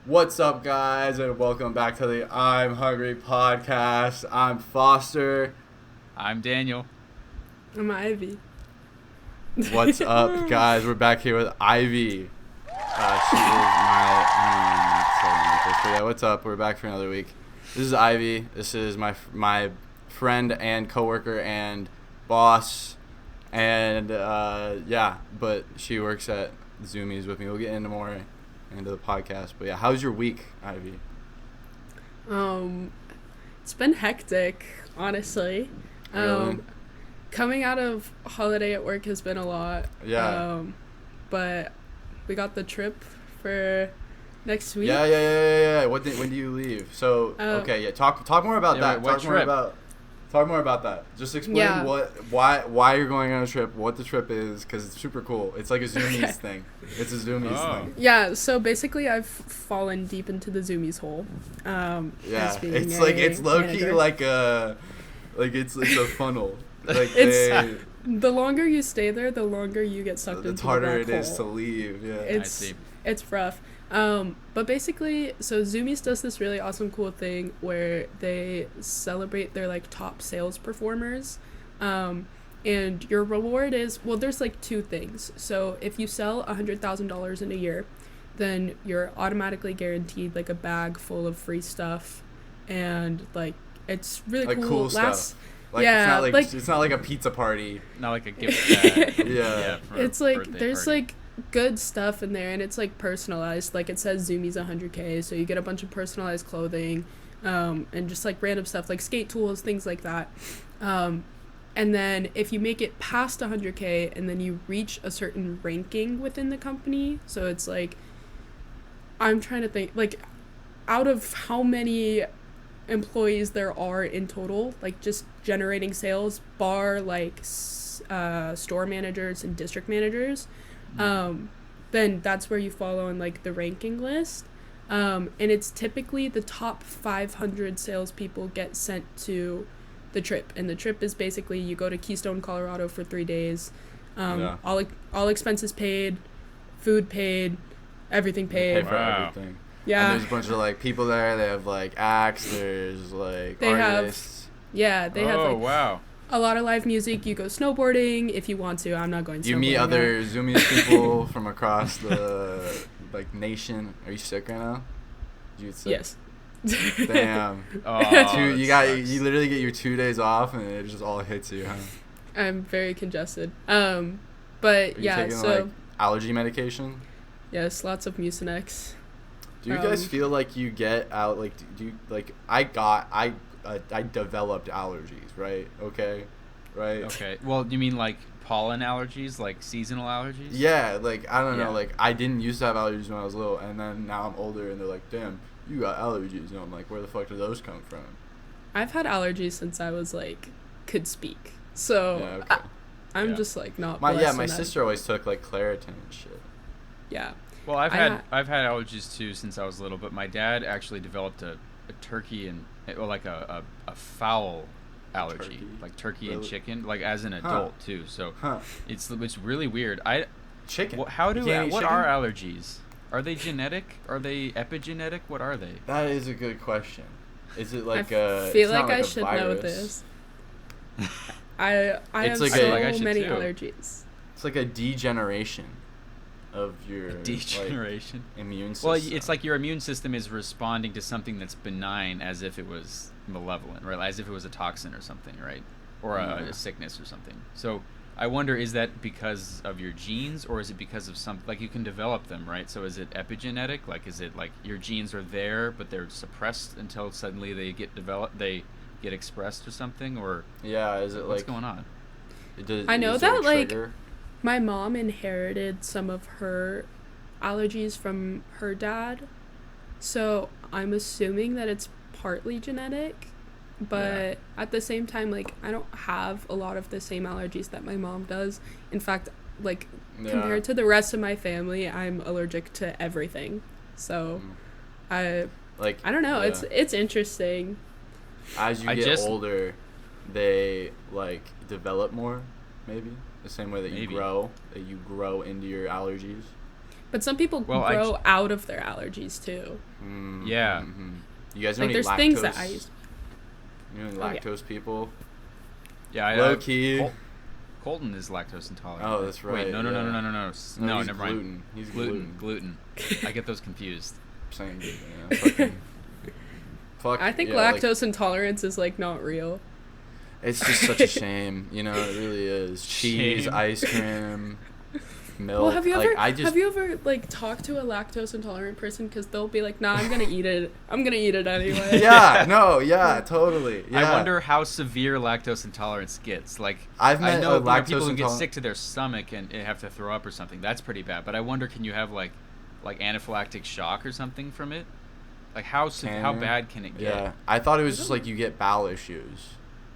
What's up, guys, and welcome back to the I'm Hungry podcast. I'm Foster. I'm Daniel. I'm Ivy. What's up, guys? We're back here with Ivy. She is my what's up? We're back for another week. This is Ivy. This is my friend and coworker and boss, and but she works at Zoomies with me. We'll get into more into the podcast, but yeah, how's your week, Ivy? It's been hectic, honestly. Really? Coming out of holiday at work has been a lot. Yeah. But we got the trip for next week. Yeah. When do you leave? So okay, yeah. Talk more about that. What trip? Talk more about that. Just explain why you're going on a trip, what the trip is, because it's super cool. It's like a Zoomies thing. It's a Zoomies thing. Yeah. So basically, I've fallen deep into the Zoomies hole. Yeah. It's low key like it's a funnel. Like the longer you stay there, the longer you get sucked into the black hole. The harder it is to leave. Yeah. I see. It's rough. But basically, so Zoomies does this really awesome, cool thing where they celebrate their like top sales performers. And your reward is, well, there's like two things. So if you sell $100,000 in a year, then you're automatically guaranteed like a bag full of free stuff, and like it's really like cool. Stuff. Like, yeah, it's not like a pizza party. Not like a gift bag. Yeah. It's like there's like good stuff in there, and it's like personalized. Like it says Zoomies 100K, so you get a bunch of personalized clothing, and just like random stuff like skate tools, things like that. And then if you make it past 100K and then you reach a certain ranking within the company, so it's like, I'm trying to think, like, out of how many employees there are in total, like just generating sales, bar like store managers and district managers, then that's where you follow in like the ranking list, and it's typically the top 500 salespeople get sent to the trip, and the trip is basically you go to Keystone, Colorado for 3 days, all expenses paid, food paid, everything paid. They pay for everything. Yeah. And there's a bunch of like people there. They have like acts. There's like artists. They have like wow. a lot of live music. You go snowboarding if you want to. I'm not going snowboarding. You meet other Zoomies people from across the like nation. Are you sick right now? You sick? Yes. Damn. You literally get your 2 days off and it just all hits you, huh? I'm very congested. But Are you yeah, taking, so like, allergy medication? yes, lots of Mucinex. Do you guys feel like you get out, like, do you, like, I developed allergies, right? Okay. Right? Okay. Well, you mean like pollen allergies, like seasonal allergies? Yeah, like, I don't know, Yeah. like, I didn't used to have allergies when I was little, and then now I'm older, and they're like, damn, you got allergies, and I'm like, where the fuck do those come from? I've had allergies since I was like could speak. So Yeah, okay. I'm just like not My blessed in that. sister always took, like, Claritin and shit. Yeah. Well, I've had allergies too since I was little, but my dad actually developed a turkey and like a fowl allergy, like turkey really? and chicken, like as an adult too. So it's really weird. Chicken. What are allergies? Are they genetic? Are they epigenetic? What are they? That is a good question. Is it like I feel like I should know virus? this. I have like so many too. allergies. It's like a degeneration of your Degeneration. like, immune system. Well, it's like your immune system is responding to something that's benign as if it was malevolent, right? As if it was a toxin or something, right? Or a sickness or something. So I wonder, is that because of your genes, or is it because of something, like you can develop them, right? So is it epigenetic? Like, is it like your genes are there, but they're suppressed until suddenly they get expressed or something? Or yeah, is it what's like going on? I know is there a that, like, trigger? My mom inherited some of her allergies from her dad, so I'm assuming that it's partly genetic, but at the same time, like, I don't have a lot of the same allergies that my mom does. In fact, like, compared to the rest of my family, I'm allergic to everything. So I don't know, it's interesting. As you get older, they like develop more, maybe the same way that you grow into your allergies. But some people Well, grow out of their allergies too. Yeah. Mm-hmm. You guys know Like any there's lactose? things that I use. You know any Oh, yeah. lactose people? Yeah, Low key. Colton is lactose intolerant. Oh, that's right. Wait, no, No, he's never mind. gluten. He's gluten. I get those confused. Same dude, yeah. Fucking, fuck. I think yeah, lactose intolerance is like not real. It's just such a shame, you know. It really is. Cheese, Shame. ice cream, milk. Well, have you like, ever have you ever like talked to a lactose intolerant person because they'll be like, "Nah, I'm gonna eat it. I'm gonna eat it anyway." Yeah, no, yeah, totally. Yeah. I wonder how severe lactose intolerance gets. Like, I've met I know a there are lactose people who get intolerant- sick to their stomach and have to throw up or something. That's pretty bad. But I wonder, can you have like anaphylactic shock or something from it? Like, how Can you? bad can it get? Yeah, I thought it was just like you get bowel issues.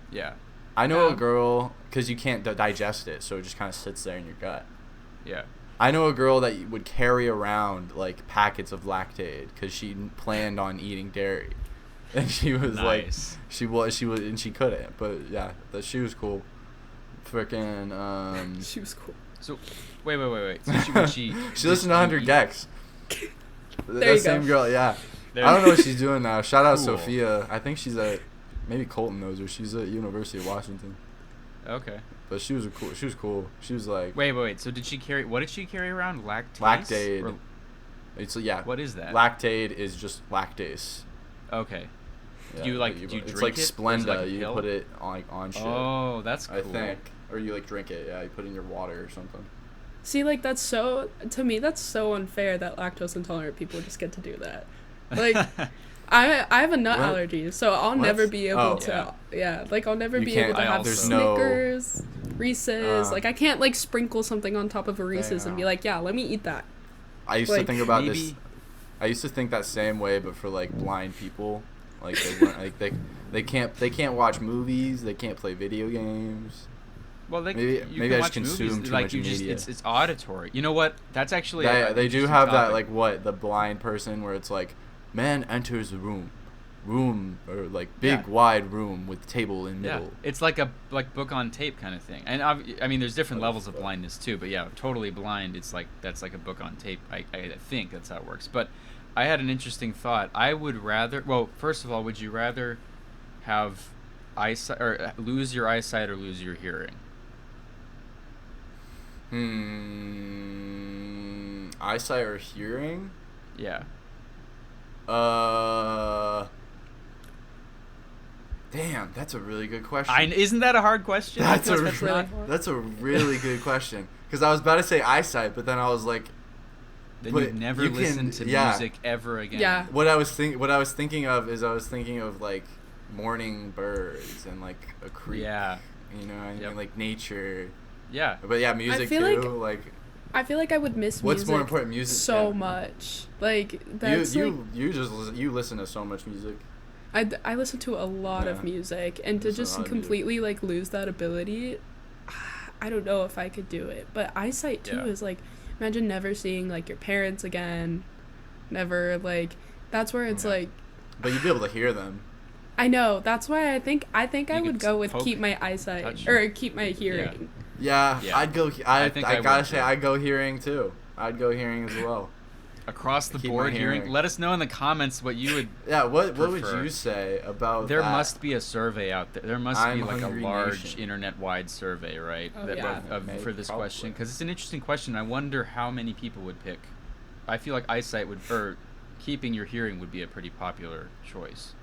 Yeah. I know a Yeah. girl because you can't digest it, so it just kind of sits there in your gut. Yeah. I know a girl that would carry around like packets of Lactaid because she planned on eating dairy, and she was like, Nice. she was, and she couldn't. But yeah, she was cool. Freaking She was cool. So, wait. So she she listened to 100 Gex. There That you same go. girl, yeah. There- I don't know what she's doing now. Shout out Cool. Sophia. I think she's at maybe Colton knows her. She's at University of Washington. Okay. But she was cool. She was cool. She was like Wait. So what did she carry around? Lactase? Lactaid. Or- It's yeah. what is that? Lactaid is just lactase. Okay. Yeah, Do you, like, but do you it's drink like it, or is it Splenda. like a You pill? put it on like on shit. Oh, that's cool. I think, or you like drink it. Yeah, you put it in your water or something. See, like that's so to me that's so unfair that lactose intolerant people just get to do that. Like I have a nut What? allergy, so I'll What? never be able Oh. to. Yeah, like I'll never You be can't- able to I have also- there's no- Snickers, Reese's. Uh. Like I can't like sprinkle something on top of a Reese's and be Damn. like, yeah, let me eat that. I used to Like, think about this. maybe- I used to think that same way, but for like blind people, like they weren't like they can't watch movies. They can't play video games. Well, Maybe- you maybe can I watch just consume movies, too like much you just media. it's auditory. You know what? That's actually They do interesting have that topic. like what the blind person where it's like man enters the room or like big Yeah. wide room with table in Yeah, middle. it's like a book on tape kind of thing. And I mean, there's different levels of blindness too. But yeah, totally blind. It's like that's like a book on tape. I think that's how it works. But I had an interesting thought. I would rather. Well, first of all, would you rather have eyesight or lose your eyesight or lose your hearing? Eyesight or hearing? Yeah. Damn, that's a really good question. Isn't that a hard question? I That's feel a like really not- hard. That's a really good question. Because I was about to say eyesight, but then I was like, Then but you'd never you can- listen to yeah. music ever again. Yeah. what I was thinking of like morning birds and like a creek. Yeah. You know, and Yep. like nature. Yeah. But yeah, music feel too. like- Like, I feel like I would miss what's music more important, music? so yeah. much. Like that's like you listen to so much music. I listen to a lot Yeah. of music, and to Listen to a just lot of music. completely like lose that ability, I don't know if I could do it. But eyesight too Yeah. is like, imagine never seeing like your parents again, never like. That's where it's Yeah. like, But you'd be able to hear them. I know. That's why I think I You would could go with poke, keep my eyesight touch. or keep my hearing. Yeah, Yeah. I'd go. I think I gotta would, say, too. I'd go hearing too. I'd go hearing as well. Across the Keep board, my hearing. hearing. Let us know in the comments what you would. Yeah, what would Prefer. you say about There that? must be a survey out there. There must I'm be like a Hungry large Nation. internet-wide survey, right? Oh, that- yeah. of- for this Probably. question, because it's an interesting question. I wonder how many people would pick. I feel like eyesight would, or keeping your hearing would be a pretty popular choice,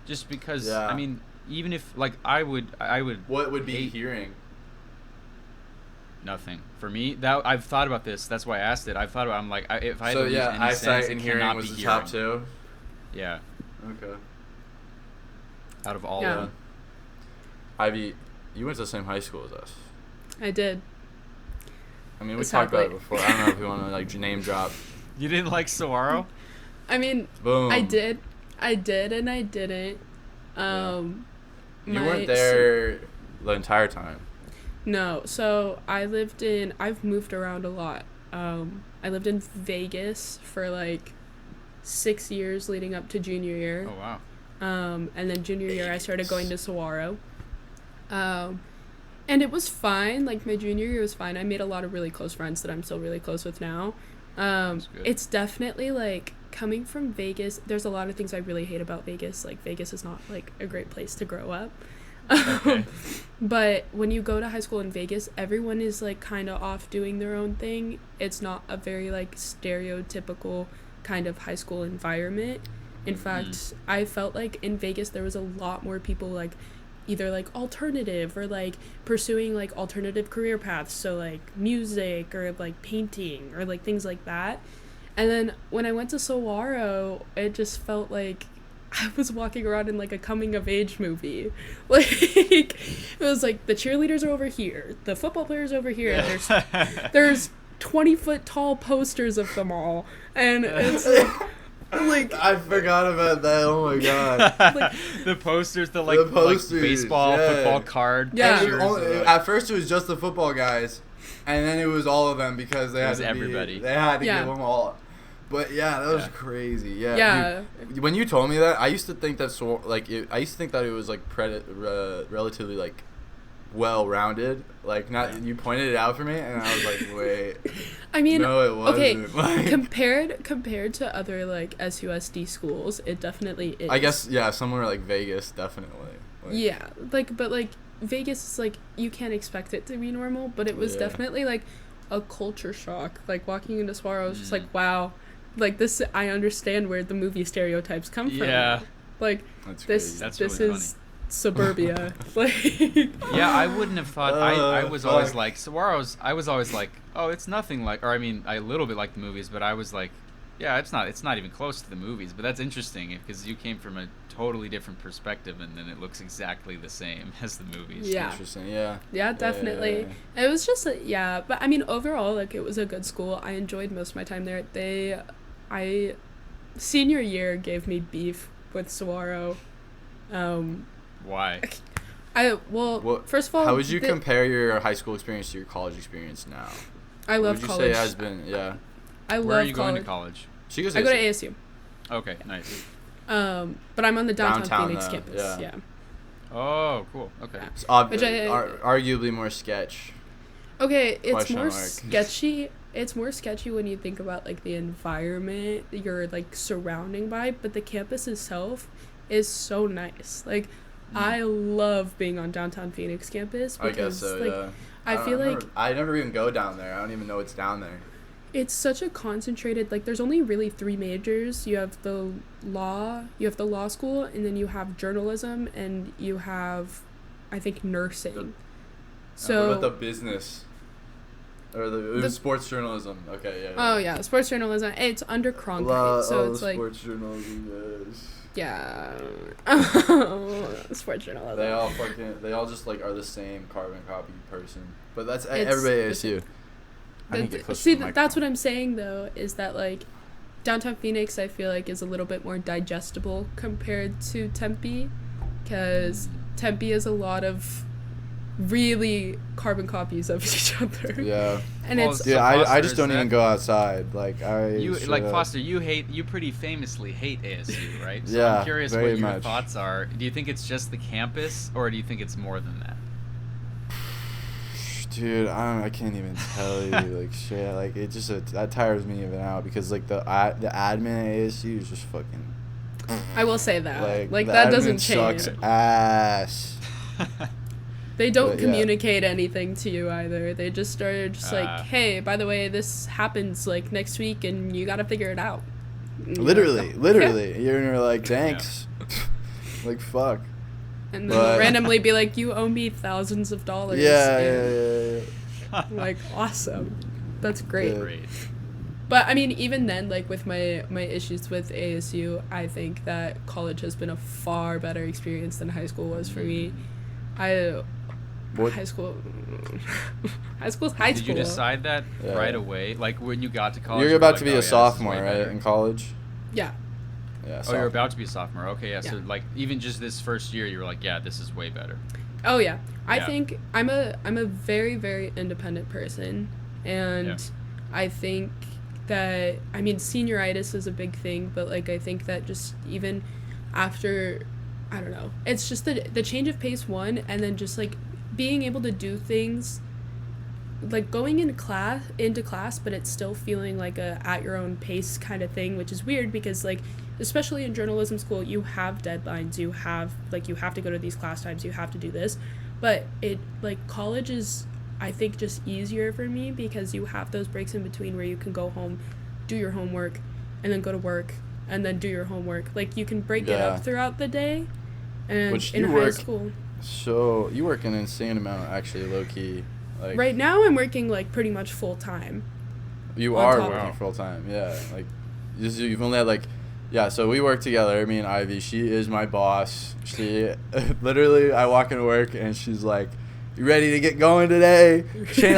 just because. Yeah. I mean, even if like I would. What would be hate hearing? nothing for me. That I've thought about this. That's why I asked it. I've thought about. I'm like, if I had So to lose yeah, any eyesight sense, and it hearing cannot was be the hearing. top two. Yeah, Okay. out of all Yeah. of them. Ivy, you went to the same high school as us. I did. I mean, we Sadly. talked about it before. I don't know if we want to like name drop. You didn't like Saguaro? I mean, Boom. I did, and I didn't. You weren't there the entire time. No, so I've moved around a lot. I lived in Vegas for like 6 years leading up to junior year. Oh wow. And then junior year I started going to Saguaro. And it was fine. Like my junior year was fine. I made a lot of really close friends that I'm still really close with now. good. It's definitely like coming from Vegas. There's a lot of things I really hate about Vegas. Like Vegas is not like a great place to grow up. Okay. But when you go to high school in Vegas, everyone is like kind of off doing their own thing. It's not a very like stereotypical kind of high school environment. In fact, I felt like in Vegas there was a lot more people like either like alternative or like pursuing like alternative career paths, so like music or like painting or like things like that. And then when I went to Saguaro, it just felt like I was walking around in like a coming of age movie. Like it was like the cheerleaders are over here, the football players over here. Yeah. There's 20-foot tall posters of them all, and it's like I forgot about that. Oh my god. like, the posters, the posters, like baseball, yeah. football card. Yeah. pictures, At first, it was just the football guys, and then it was all of them because they had was to everybody. They had to Yeah. give them all. But yeah, that was Yeah. crazy. Yeah. Yeah. Dude, when you told me that, I used to think that I used to think that it was like relatively like well-rounded. Like not you pointed it out for me, and I was like, wait. I mean, No, it wasn't. okay, Like, compared to other like SUSD schools, it definitely is. I guess yeah, somewhere like Vegas, definitely. Like, Yeah, like but like Vegas is like you can't expect it to be normal, but it was Yeah. definitely like a culture shock. Like walking into Saguaro, I was just Mm. like, wow, like this. I understand where the movie stereotypes come from. Yeah. Like That's this. crazy. That's this really is suburbia. Like. Yeah, I wouldn't have thought. I was always fuck. like Saguaro's. I was always like, oh, it's nothing like. Or I mean, I a little bit like the movies, but I was like, yeah, it's not. It's not even close to the movies. But that's interesting because you came from a totally different perspective, and then it looks exactly the same as the movies. Yeah. Interesting. Yeah. Yeah, definitely. It was just yeah, but I mean overall like it was a good school. I enjoyed most of my time there. Senior year gave me beef with Saguaro. Why? Well, first of all, how would you compare your high school experience to your college experience now? I love what would you college. say has been? Yeah. I Where love are you college. going to college? She goes. I go to ASU. Okay, nice. But I'm on the downtown Phoenix though, campus. yeah. Yeah. Oh, cool. Okay. It's Which I- arguably more sketch. Okay, it's Question more mark. sketchy. It's more sketchy when you think about like the environment you're like surrounding by, but the campus itself is so nice. Like I love being on downtown Phoenix campus I because guess so. like Yeah. I feel like I never even go down there. I don't even know what's down there. it's such a concentrated like there's only really 3 majors. You have the law school, and then you have journalism, and you have I think nursing. So what about the business? Or it was The- sports journalism. Okay, yeah. oh yeah, sports journalism. It's under Cronkite, so it's like sports journalism. Yes. yeah, sports journalism. They all just like are the same carbon copy person. But that's It's- everybody at it's- ASU. I need to get closer See, to the that's what microphone. I'm saying though, is that like downtown Phoenix I feel like is a little bit more digestible compared to Tempe, because Tempe is a lot of really carbon copies of each other. Yeah. And Well, it's So Yeah, I Foster, just is don't that- even go outside. Like You should, like Foster. You pretty famously hate ASU, right? So Yeah, I'm curious very what your much. thoughts are. Do you think it's just the campus, or do you think it's more than that? Dude, I can't even tell you like shit. Like it just that tires me even out because like the admin at ASU is just fucking. I will say that like the that admin doesn't change. Sucks ass. They don't But, yeah. communicate anything to you either. They just started just like, Ah. hey, by the way, this happens like next week, and you gotta figure it out. And you're Literally, like, literally, you're like thanks. like fuck. and then But- randomly be like, you owe me thousands of dollars. Yeah, and, yeah. Like awesome, that's great. Yeah. Great. But I mean, even then, like with my issues with ASU, I think that college has been a far better experience than high school was for me. What- High school, high school's high Did school. you decide that Yeah. right away? Like when you got to college? You're you were about like, to be "Oh, a yeah, this is sophomore, way right, better." in college? Yeah. Yeah. Oh, you're about to be a sophomore. Okay, yeah. So Yeah. like even just this first year, you were like, yeah, this is way better. Oh yeah. I Yeah. think I'm a very very independent person, and Yeah. I think that I mean senioritis is a big thing, but like I think that just even after I don't know, it's just the change of pace one, and then just like being able to do things like going into class, but it's still feeling like a at your own pace kind of thing, which is weird because like especially in journalism school you have deadlines, you have to go to these class times, you have to do this, but it like college is I think just easier for me because you have those breaks in between where you can go home, do your homework, and then go to work and then do your homework. Like you can break it up throughout the day. And which in high school, so you work an insane amount actually, low key. Like, right now I'm working like pretty much full time. You are working full time, yeah. Like you've only had like, yeah. So we work together. Me and Ivy. She is my boss. She literally, I walk into work and she's like, "You ready to get going today?" She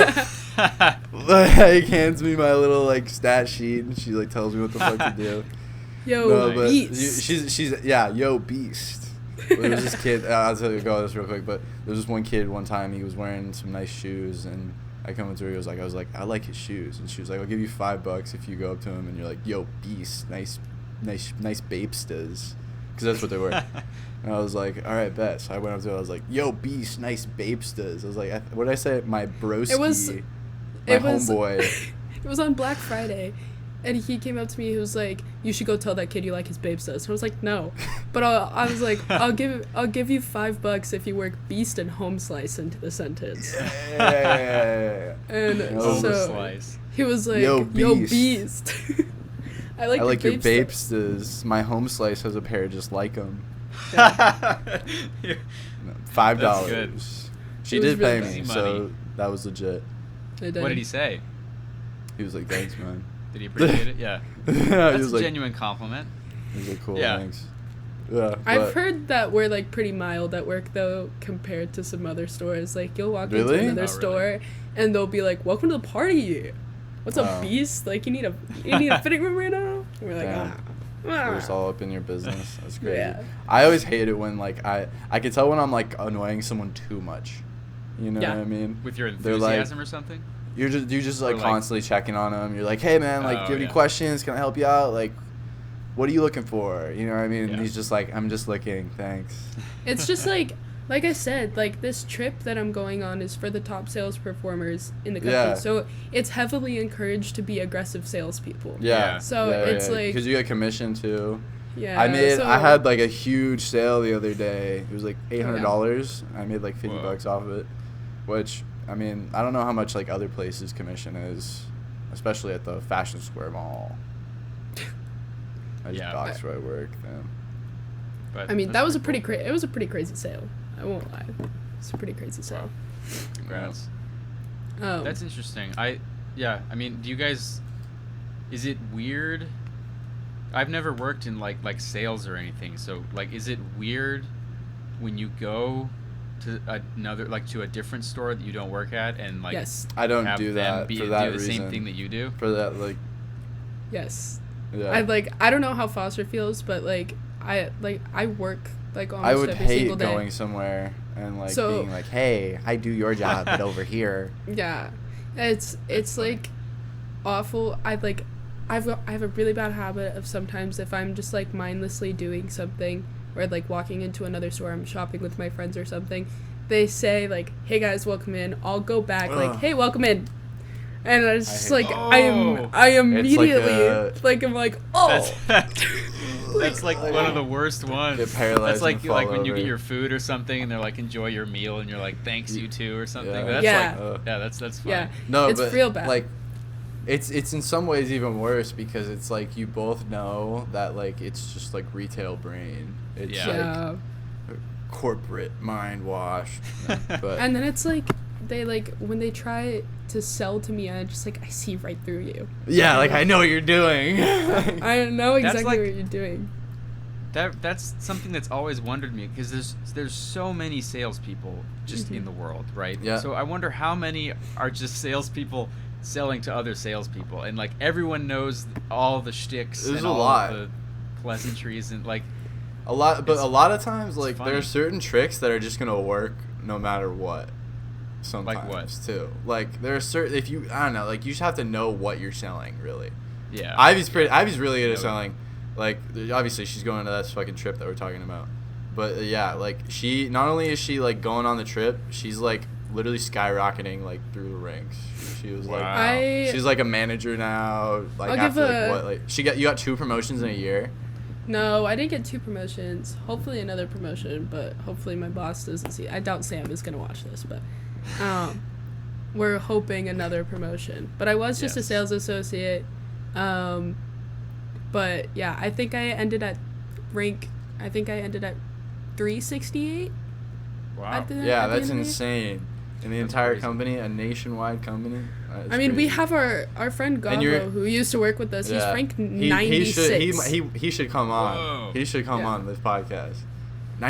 like hands me my little like stat sheet and she like tells me what the fuck to do. Beast. She's yo beast. There was this kid. I'll tell you this real quick. But there was this one kid. One time he was wearing some nice shoes, and I come into her. I was like, I like his shoes, and she was like, I'll give you $5 if you go up to him and you're like, yo, beast, nice babestas, because that's what they were. And I was like, all right, bet. So I went up to her. I was like, yo, beast, nice babestas. I was like, what did I say? My broski, my homeboy. It was on Black Friday. And he came up to me. He was like, "You should go tell that kid you like his babestas." And I was like, "No," but I was like, "I'll give you $5 if you work beast and home slice into the sentence." Yeah. And Home so slice. he was like, Yo, "Yo, beast." I like your babestas. My home slice has a pair just like them. Yeah. $5. She did pay me, money. so that was legit. What What did he say? He was like, "Thanks, man." Did he appreciate it? Yeah. That's a genuine compliment. He was like, "Cool, Yeah. thanks." Yeah. I've heard that we're like pretty mild at work though compared to some other stores. Like you'll walk into another store and they'll be like, "Welcome to the party. What's up, beast? Like you need a fitting room right now?" And we're like, We're just all up in your business. That's crazy. Yeah. I always hate it when like I can tell when I'm like annoying someone too much. You know what I mean? With your enthusiasm or something? You're just like constantly checking on them. You're like, "Hey man, like, do you have any questions? Can I help you out? Like, what are you looking for?" You know what I mean? Yeah. And he's just like, "I'm just looking, thanks." It's just like I said, like this trip that I'm going on is for the top sales performers in the country. Yeah. So it's heavily encouraged to be aggressive salespeople. Yeah. So it's like because you get commission too. Yeah. I had like a huge sale the other day. It was like $800. I made like $50 off of it, which I mean I don't know how much like other places commission is, especially at the Fashion Square Mall. I just box where I work. Then. But I mean that was it was a pretty crazy sale. I won't lie. It's a pretty crazy sale. Congrats. Oh. That's interesting. I mean, do you guys? Is it weird? I've never worked in like sales or anything. So like, is it weird when you go to to a different store that you don't work at and like? Yes. I don't have do them that for that do the reason. same thing that you do. For that like. Yes. Yeah. I don't know how Foster feels, but I work like almost I would every hate single day. going somewhere and like being like, "Hey, I do your job, but over here." Yeah, it's like awful. I have a really bad habit of sometimes if I'm just like mindlessly doing something or like walking into another store, I'm shopping with my friends or something. They say like, "Hey guys, welcome in." I'll go back like, "Hey, welcome in," and it's just like I immediately like I'm like, "Oh." That's like one of the worst ones. Get paralyzed. That's like when you over. get your food or something, and they're like, "Enjoy your meal," and you're like, "Thanks, you too," or something. Yeah. That's that's fun. Yeah. No, it's but real bad. like, it's in some ways even worse because it's like you both know that like it's just like retail brain. It's like corporate mind wash. But and then it's like they like when they try to sell to me, I just like I see right through you. Yeah, like I know what you're doing. I know exactly like, what you're doing. That's something that's always wondered me because there's so many salespeople just in the world, right? Yeah. So I wonder how many are just salespeople selling to other salespeople, and like everyone knows all the shticks There's and a all lot. the pleasantries and like a lot, but a lot of times like funny. there are certain tricks that are just gonna work no matter what. Sometimes Like what? too. Like there are certain I don't know, like you just have to know what you're selling really. yeah. Ivy's really good at selling. Like obviously she's going to that fucking trip that we're talking about, but yeah, like she not only is she like going on the trip, she's like literally skyrocketing like through the ranks. She was like, Wow. she's like a manager now. Like I'll after give like a- what, like you got 2 promotions in a year. No, I didn't get 2 promotions. Hopefully another promotion, but hopefully my boss doesn't see. I doubt Sam is gonna watch this, but we're hoping another promotion. But I was just a Yes. sales associate. But yeah, I think I ended at 368. Wow. Yeah, at the that's end of the year. insane. In the That's entire crazy. company, a nationwide company. I mean, we crazy. have our friend And you're- Gabo who used to work with us. He's Yeah. ranked He 96. he should come on. Whoa. He should come Yeah. on this podcast.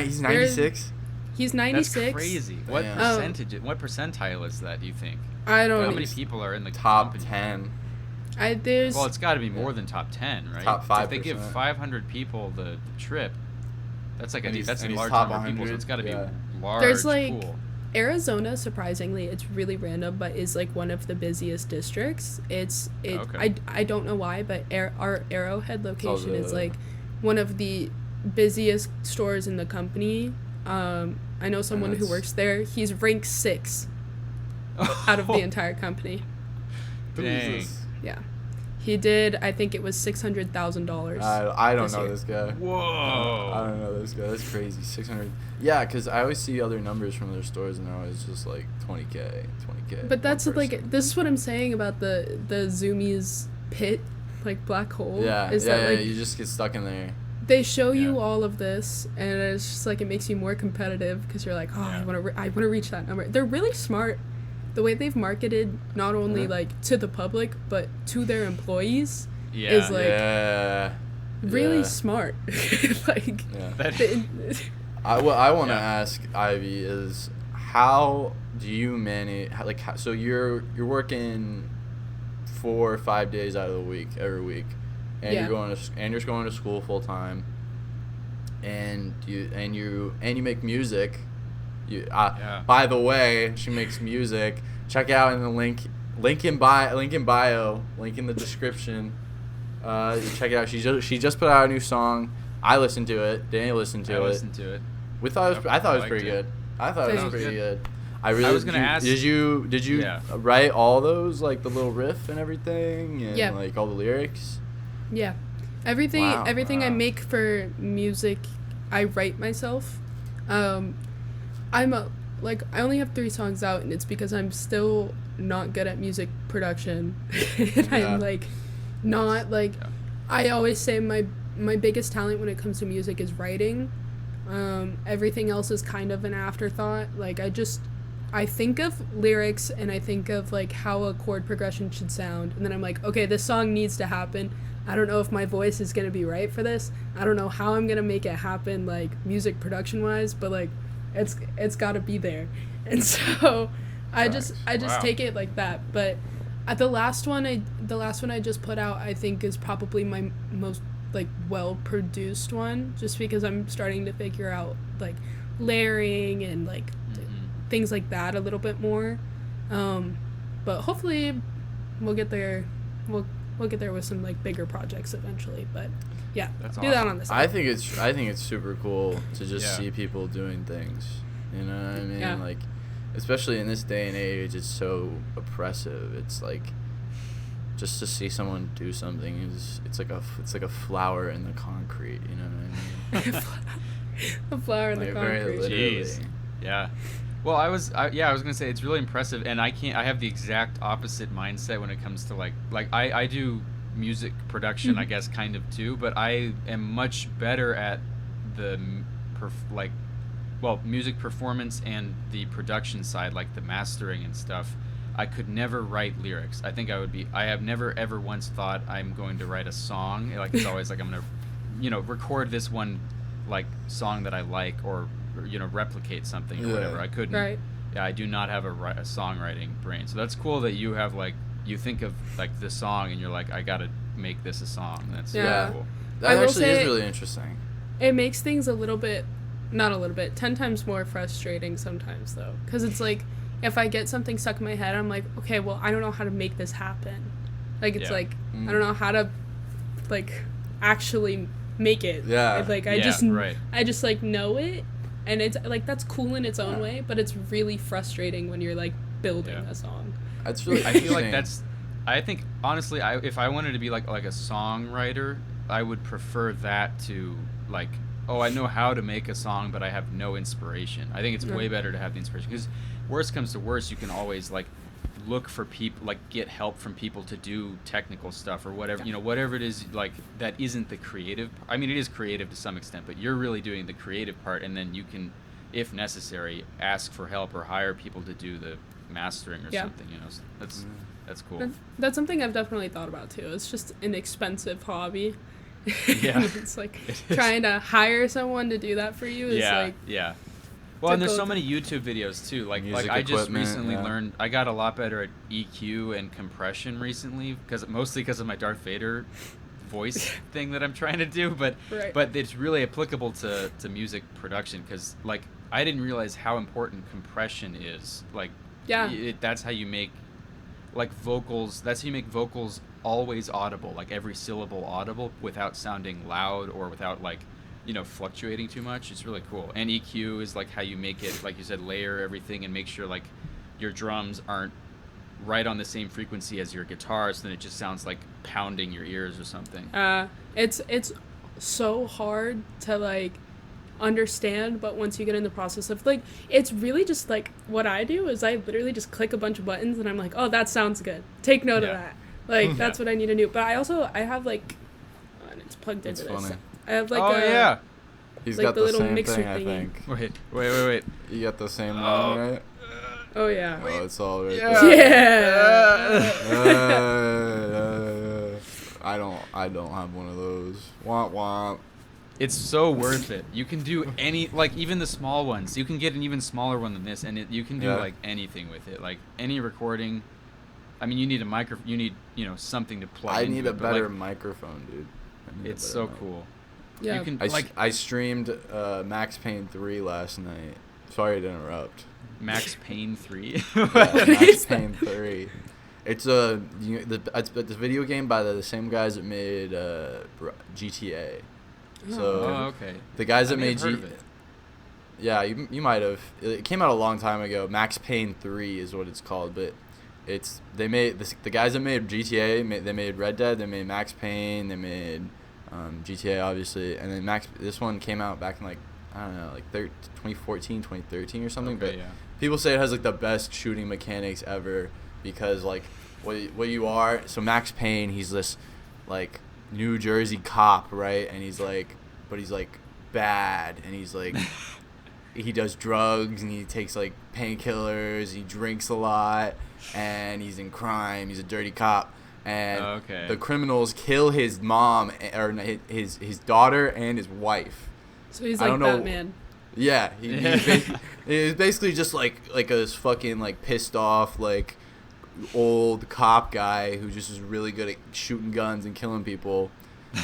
He's There- 96. He's That's 96. crazy. What Damn. percentage? What percentile is that? Do you think? I don't How know. many people are in the Top company? 10. There's Well, it's got to be more than top 10, right? Top If they give 5%. 500 people the trip, that's like And he's- that's a and he's large top number of people. So 100, it's got to be yeah. large. There's, like, pool. Arizona, surprisingly, it's really random, but is like one of the busiest districts. Okay. I don't know why, but our Arrowhead location is the- like one of the busiest stores in the company. I know someone who that's- works there. He's ranked 6 out of the entire company. Who is Dang. this? Yeah, he did. I think it was $600,000. I don't this know year. this guy. Whoa. I don't know this guy. That's crazy. 600. Yeah, because I always see other numbers from their stores, and they're always just like 20K. But that's one person. like this is what I'm saying about the Zoomies pit, like black hole. Yeah, is yeah, that yeah. like You just get stuck in there. they show you Yeah. all of this, and it's just like it makes you more competitive because you're like, oh, Yeah. I want to reach that number. They're really smart. The way they've marketed not only Yeah. like to the public but to their employees Yeah. is like Yeah. really yeah, smart. Like Yeah. That- What I want to Yeah. ask Ivy is how do you manage so you're working 4 or 5 days out of the week every week, and Yeah. you're going to school full time, and you make music. Yeah. By the way, she makes music. Check out in the link in bio, link in the description. Check it out. She just put out a new song. I listened to it. Danny listened to I it. listened to it. I thought it was liked pretty it. good. I thought it Thanks. was pretty Good. good. I really was gonna ask- Did you Yeah. write all those, like the little riff and everything, and Yeah. like all the lyrics? Yeah. Everything Wow. everything I Wow. make for music, I write myself. I only have 3 songs out, and it's because I'm still not good at music production. And Yeah. I'm like not like Yeah. I always say my biggest talent when it comes to music is writing. Everything else is kind of an afterthought. Like I think of lyrics and I think of like how a chord progression should sound, and then I'm like, okay, this song needs to happen. I don't know if my voice is gonna be right for this. I don't know how I'm gonna make it happen, like music production wise, but like it's got to be there. And so I just Wow. take it like that. But the last one I just put out, I think is probably my most like well produced one, just because I'm starting to figure out like layering and like Mhm. things like that a little bit more. But hopefully we'll get there. We'll get there with some like bigger projects eventually. But yeah, That's do that awesome. on the I side. think it's super cool to just Yeah. see people doing things. You know what I mean? Yeah. Like, especially in this day and age, it's so oppressive. It's like just to see someone do something it's like a flower in the concrete. You know what I mean? A flower in the Like, very concrete. literally. Jeez. Yeah. Well, I was gonna say it's really impressive, and I have the exact opposite mindset when it comes to like I do music production, I guess, kind of too, but I am much better at the music performance and the production side, like the mastering and stuff. I could never write lyrics. I think I have never ever once thought I'm going to write a song. Like it's always like I'm gonna, record this one like song that I like, or replicate something or Yeah. whatever. I couldn't. Right. Yeah, I do not have a songwriting brain. So that's cool that you have like you think of like the song and you're like, I gotta make this a song. That's super Yeah. cool. That I will actually is say- really interesting. It makes things a little bit, not a little bit, 10 times more frustrating sometimes though. Because it's like, if I get something stuck in my head, I'm like, okay, well, I don't know how to make this happen. Like, it's Yeah. like, Mm. I don't know how to, like, actually make it. Yeah. Like, Yeah, right. I just, like, know it, and it's like that's cool in its own way, but it's really frustrating when you're like building Yeah. a song. That's really I feel like interesting. I think honestly, if I wanted to be like a songwriter, I would prefer that to like, oh, I know how to make a song, but I have no inspiration. I think it's way better to have the inspiration, because worst comes to worst, you can always like look for people, like get help from people to do technical stuff or whatever, whatever it is, like that isn't the creative. I mean, it is creative to some extent, but you're really doing the creative part, and then you can, if necessary, ask for help or hire people to do the mastering or something. So that's cool. That's something I've definitely thought about too. It's just an expensive hobby. Yeah. It's like trying to hire someone to do that for you is like yeah. Well, and there's so many YouTube videos too. Like I just recently learned, I got a lot better at EQ and compression recently, mostly because of my Darth Vader voice thing that I'm trying to do. But it's really applicable to music production, because like I didn't realize how important compression is. Like that's how you make like vocals. That's how you make vocals always audible, like every syllable audible, without sounding loud or without like fluctuating too much. It's really cool. And EQ is like how you make it, like you said, layer everything and make sure like your drums aren't right on the same frequency as your guitar, so then it just sounds like pounding your ears or something. It's so hard to like understand, but once you get in the process of like, it's really just like what I do is I literally just click a bunch of buttons and I'm like, oh, that sounds good, take note of that, like that's what I need to do. But I have like, and it's plugged into this. Funny. I have like He's like got the the little same mixer thing, I thingy. think. Wait. You got the same one, right? Oh yeah. Oh, it's all right Yeah. there. I don't have one of those. Womp womp. It's so worth it. You can do any, like even the small ones. You can get an even smaller one than this, and you can do like anything with it. Like any recording. I mean, you need a microphone. You need something to plug. I need a better like, microphone, dude. It's so cool. Yeah. You can I streamed Max Payne 3 last night. Sorry to interrupt. Max Payne 3. Max Payne 3. It's it's the video game by the same guys that made GTA. So okay. The guys that made heard of it. Yeah, you might have. It came out a long time ago. Max Payne 3 is what it's called, but the guys that made GTA. They made Red Dead. They made Max Payne. They made GTA, obviously, and then this one came out back in like, I don't know, like 2014, 2013 or something. Okay, but yeah. People say it has like the best shooting mechanics ever, because like what you are. So Max Payne, he's this like New Jersey cop, right? And he's like bad, and he's like he does drugs and he takes like painkillers. He drinks a lot, and he's in crime. He's a dirty cop. And the criminals kill his mom, or his daughter and his wife. So he's like Batman. Yeah, he's basically just like a fucking like pissed off like old cop guy who just is really good at shooting guns and killing people.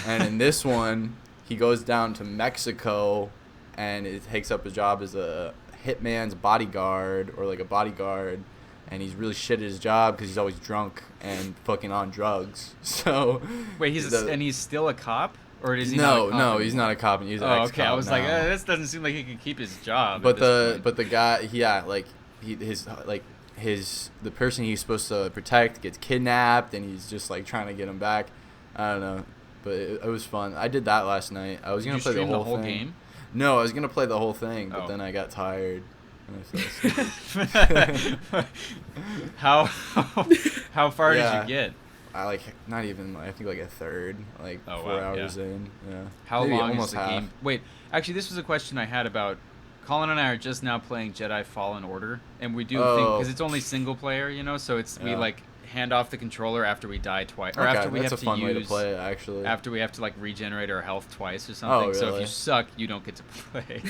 And in this one, he goes down to Mexico, and it takes up his job as a hitman's bodyguard, or like a bodyguard. And he's really shit at his job because he's always drunk and fucking on drugs. So wait, he's still a cop, or is he? No, he's not a cop. He's an ex-cop. Okay. I was now. like, this doesn't seem like he can keep his job. But the guy, the person he's supposed to protect gets kidnapped, and he's just like trying to get him back. I don't know, but it was fun. I did that last night. I was gonna play the whole game. No, I was gonna play the whole thing, but then I got tired. How far did you get? I think like a third, like 4 hours in. Yeah. How long is the game? Wait, actually, this was a question I had about. Colin and I are just now playing Jedi Fallen Order, and we do think, because it's only single player, so we like hand off the controller after we die twice, or after we have to use. That's a fun way to play it, actually. After we have to like regenerate our health twice or something. Oh, really? So if you suck, you don't get to play.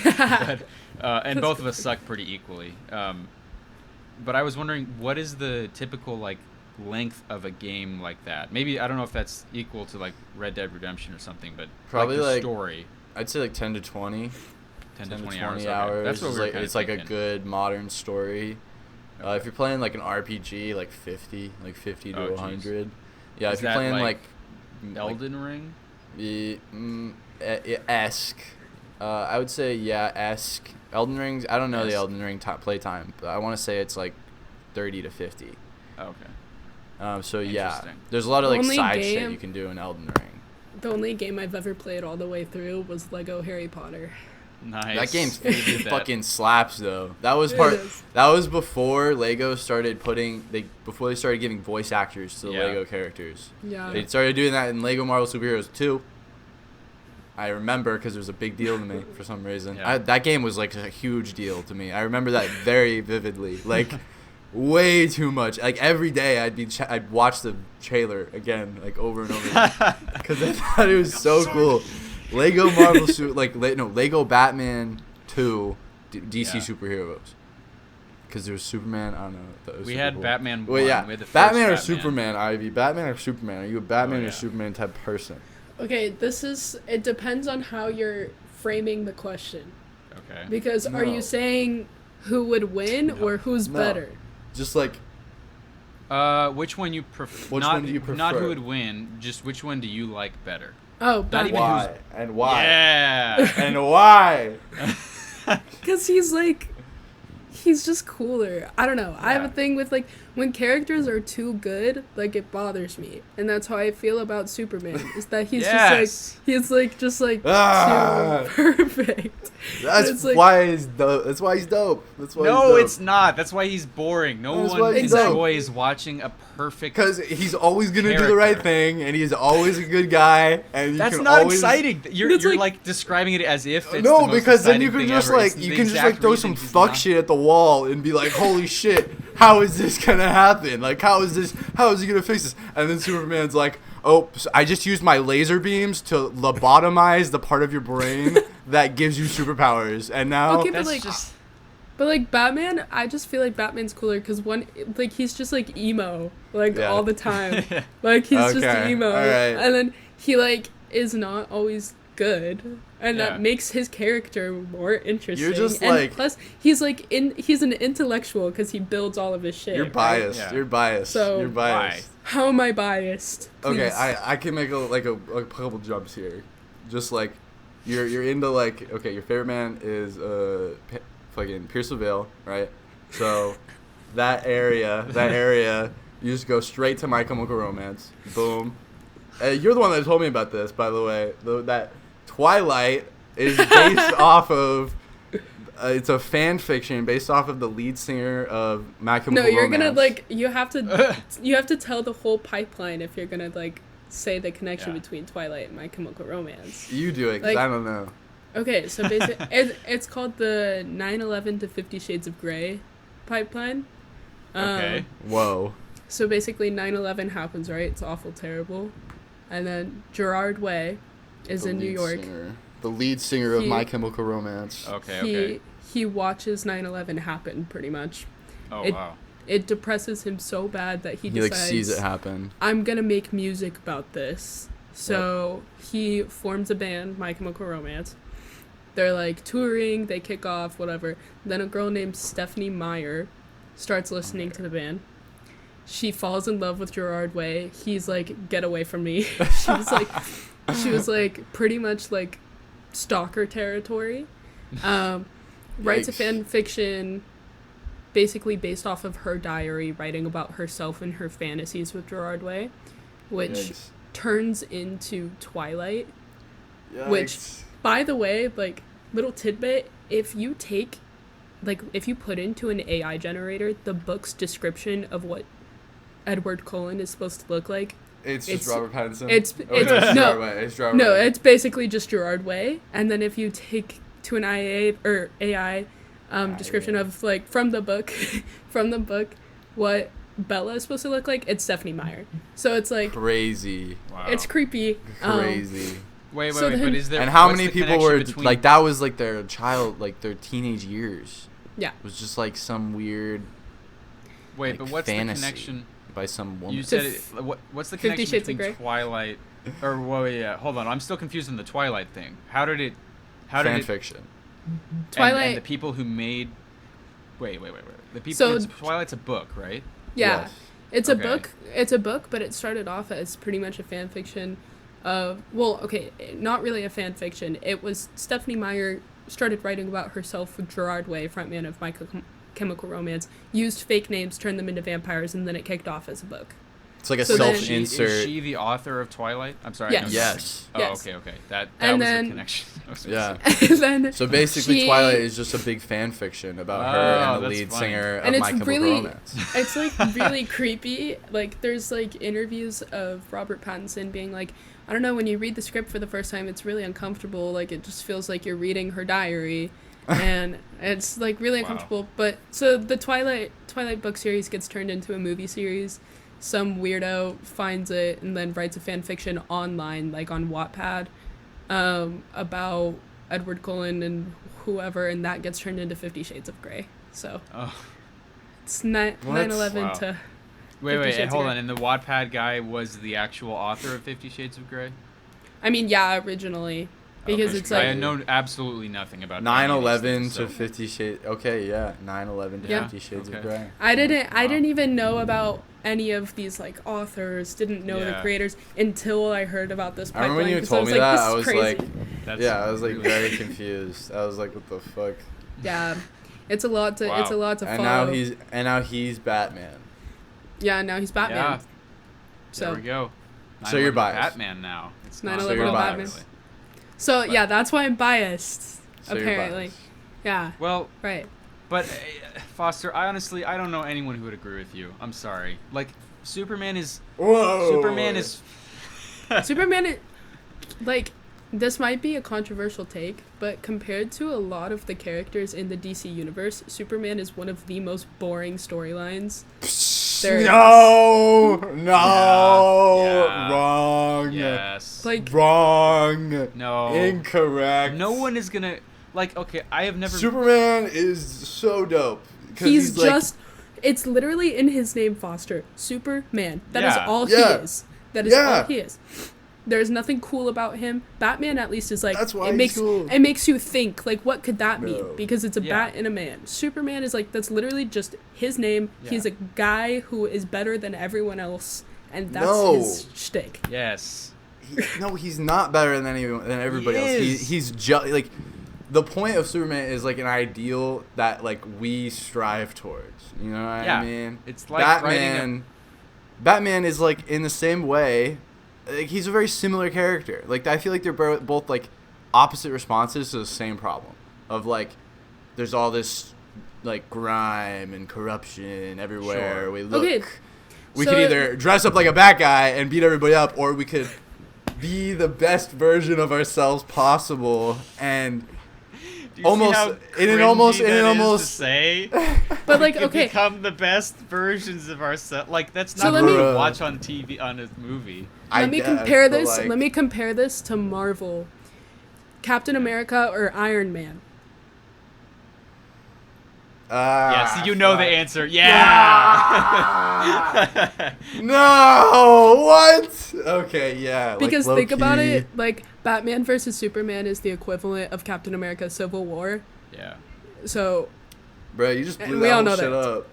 And both of us suck pretty equally. But I was wondering, what is the typical like length of a game like that? Maybe I don't know if that's equal to like Red Dead Redemption or something, but probably like the story. I'd say like 10 to 20. 10 to 20 hours. Okay. That's what we're it's like a good modern story. If you're playing like an RPG, like 50 to 100. Geez. Yeah, if you're playing like Elden Ring? Esque. I would say esque. Elden Rings. I don't know the Esque. Elden Ring play time, but I want to say it's like 30 to 50. Okay. So yeah, Interesting. there's a lot of like Only side shit game- you can do in Elden Ring. The only game I've ever played all the way through was Lego Harry Potter. Nice. That game We did that. fucking slaps though. That was It part. is. That was before Lego started before they started giving voice actors to the Yeah. Lego characters. Yeah. They started doing that in Lego Marvel Superheroes 2. I remember because it was a big deal to me for some reason. Yeah. That game was like a huge deal to me. I remember that very vividly. Like way too much. Like every day I'd watch the trailer again like over and over because I thought it was so cool. Lego Marvel Lego Batman 2 DC Yeah. superheroes. Because there was Superman. I don't know. That was We super had cool. Batman Well, 1. yeah. We had the first Batman or Batman. Superman, Ivy? Batman or Superman? Are you a Batman yeah. or Superman type person? Okay, it depends on how you're framing the question. Okay. Because are No. you saying who would win or who's No. better? Just like Which one you prefer? Which one do you Not prefer? who would win, just which one do you like better? Oh, Not Batman. even why and why Yeah. and why? Because he's just cooler. I don't know. I have a Yeah. thing with like when characters are too good, like it bothers me, and that's how I feel about Superman. Is that he's Yes. just like Ah. too perfect. That's It's like- why he's dope. That's why he's dope. That's why. No, he's dope. it's not. That's why he's boring. No That's one why he's dope. enjoys watching a perfect. Because he's always gonna do the right Character. thing, and he's always a good guy, and you That's can not always... exciting. You're It's like, like- describing it as if it's the No, most because then exciting you can thing just ever. like It's you the can just exact like throw reason some he's fuck not- shit at the wall and be like, holy shit, how is this gonna happen? Like how is he gonna fix this? And then Superman's like, oh, so I just used my laser beams to lobotomize the part of your brain that gives you superpowers, and now Okay, but That's like, just but like Batman, I just feel like Batman's cooler because he's just like emo like Yeah. all the time. Like he's just Okay, emo, alright. and then he like is not always good, and Yeah. that makes his character more interesting. just, and like- plus he's he's an intellectual because he builds all of his shit. you're right? biased. Yeah. You're biased. So- you're biased. How am I biased? Okay, Please. I can make a couple jumps here. Just like you're into like okay, your favorite man is fucking Pierce LaVille, right? So that area you just go straight to My Chemical Romance. Boom. You're the one that told me about this, by the way. That Twilight is based off of it's a fan fiction based off of the lead singer of My Chemical No, you're Romance. gonna like you have to tell the whole pipeline if you're gonna like say the connection Yeah. between Twilight and My Chemical Romance. You do it, 'cause like- I don't know. Okay, so basically, it's called the 9/11 to 50 Shades of Grey pipeline. okay. Whoa. So basically, 9/11 happens, right? It's awful, terrible, and then Gerard Way is The in New lead York. singer. The lead singer of He- My Chemical Romance. Okay. He watches 9/11 happen, pretty much. Oh it- wow. It depresses him so bad that he He like decides sees it happen. I'm gonna make music about this. So he forms a band, My Chemical Romance. They're like touring, they kick off, whatever. Then a girl named Stephanie Meyer starts listening to the band. She falls in love with Gerard Way. He's like, get away from me. she was like pretty much like stalker territory. Writes a Yikes. fan fiction basically based off of her diary, writing about herself and her fantasies with Gerard Way, which Yikes. turns into Twilight. Yikes. Which, by the way, like, little tidbit, if you put into an AI generator the book's description of what Edward Cullen is supposed to look like, It's just it's- Robert Pattinson. it's Gerard no, Way. It's Gerard no, Way. it's basically just Gerard Way, and then if you take to an AI description of like from the book what Bella is supposed to look like, it's Stephanie Meyer. So it's like Crazy. Wow. it's creepy. Crazy. Wait, so but then- is there? And how what's many the people connection were between- like that was like their child, like their teenage years. Yeah. It was just like some weird Wait, like, but what's fantasy. the connection? by some woman. You said To it, what's the 50 connection Shades of between Grey? Twilight or yeah, hold on, I'm still confused on the Twilight thing. How did it fan fiction. Twilight. and the people who made wait. The people So- Twilight's a book, right? Yeah. Yes. It's Okay. a book. It's a book, but it started off as pretty much a fan fiction well, okay, not really a fan fiction. It was Stephanie Meyer started writing about herself with Gerard Way, frontman of My Chemical Romance, used fake names, turned them into vampires, and then it kicked off as a book. It's like a So then- self-insert. Is she the author of Twilight? I'm sorry. Yes. I'm Yes. Oh, Yes. okay. That And was then- the connection. I was Yeah. missing. And then So basically, she- Twilight is just a big fan fiction about Oh, her and the that's lead funny. singer And of it's My Chemical really- Romance. It's like really creepy. Like there's like interviews of Robert Pattinson being like, I don't know, when you read the script for the first time, it's really uncomfortable. Like it just feels like you're reading her diary, and it's like really Wow. uncomfortable. But so the Twilight book series gets turned into a movie series. Some weirdo finds it and then writes a fan fiction online, like on Wattpad, about Edward Cullen and whoever, and that gets turned into 50 Shades of Grey. So Oh. it's 9/11 Wow. to. Wait, 50 and Shades of hold Grey. on. And the Wattpad guy was the actual author of 50 Shades of Grey? I mean, yeah, originally, because Okay, it's I like know absolutely nothing about 9/11 to to 50 Shades. Okay, yeah, 9/11 to Yeah. 50 Shades Okay. of Grey. I didn't Wow. even know about any of these like authors. Didn't know the Yeah. creators until I heard about this I pipeline. remember when you 'cause told was me like, that, this I is was crazy. like, That's yeah, I was like really very confused. I was like, what the fuck? Yeah, it's a lot to Wow. it's a lot to And follow. now he's Batman. Yeah, now he's Batman. Yeah. So There we go. So you're 9/11 biased. Batman now. It's 9/11 So you're Batman. biased. So yeah, that's why I'm biased. So you're apparently, biased. yeah, Well, right. but Foster, I don't know anyone who would agree with you. I'm sorry. Like Superman is Whoa. Superman is Superman, like, this might be a controversial take, but compared to a lot of the characters in the DC universe, Superman is one of the most boring storylines. There it No, Yeah. wrong. yes. Like, Wrong. No. Incorrect. No one is gonna like. Okay, I have never. Superman is so dope. 'Cause he's like, just, it's literally in his name, Foster. Superman. That is Yeah. all Yeah. he is. That is Yeah. all he is. There's nothing cool about him. Batman at least is like, That's why it he's makes cool. it makes you think, like, what could that mean? No. Because it's a Yeah. bat and a man. Superman is like, that's literally just his name. Yeah. He's a guy who is better than everyone else, and that's No. his shtick. Yes. No, he's not better than anyone than everybody else. is. He's just like the point of Superman is like an ideal that like we strive towards. You know what Yeah. I mean? It's like writing Batman is like in the same way. Like, he's a very similar character. Like I feel like they're both like opposite responses to the same problem of like there's all this like grime and corruption everywhere. Sure. We look. Okay, We so- could either dress up like a bad guy and beat everybody up, or we could be the best version of ourselves possible and Do you Almost- see how in an cringy almost- in that an is almost- to say. But like, We could okay, become the best versions of ourselves. Like that's So not let what me- you watch on TV on a movie. let me guess, compare but, this. like, Let me compare this to Marvel, Captain America or Iron Man. Yeah, so you know the fuck. answer. Yeah. No, what? Okay, yeah. like, Because think about low-key. it, like Batman versus Superman is the equivalent of Captain America: Civil War. Yeah. So Bro, you just And blew we that all whole know shit that. up.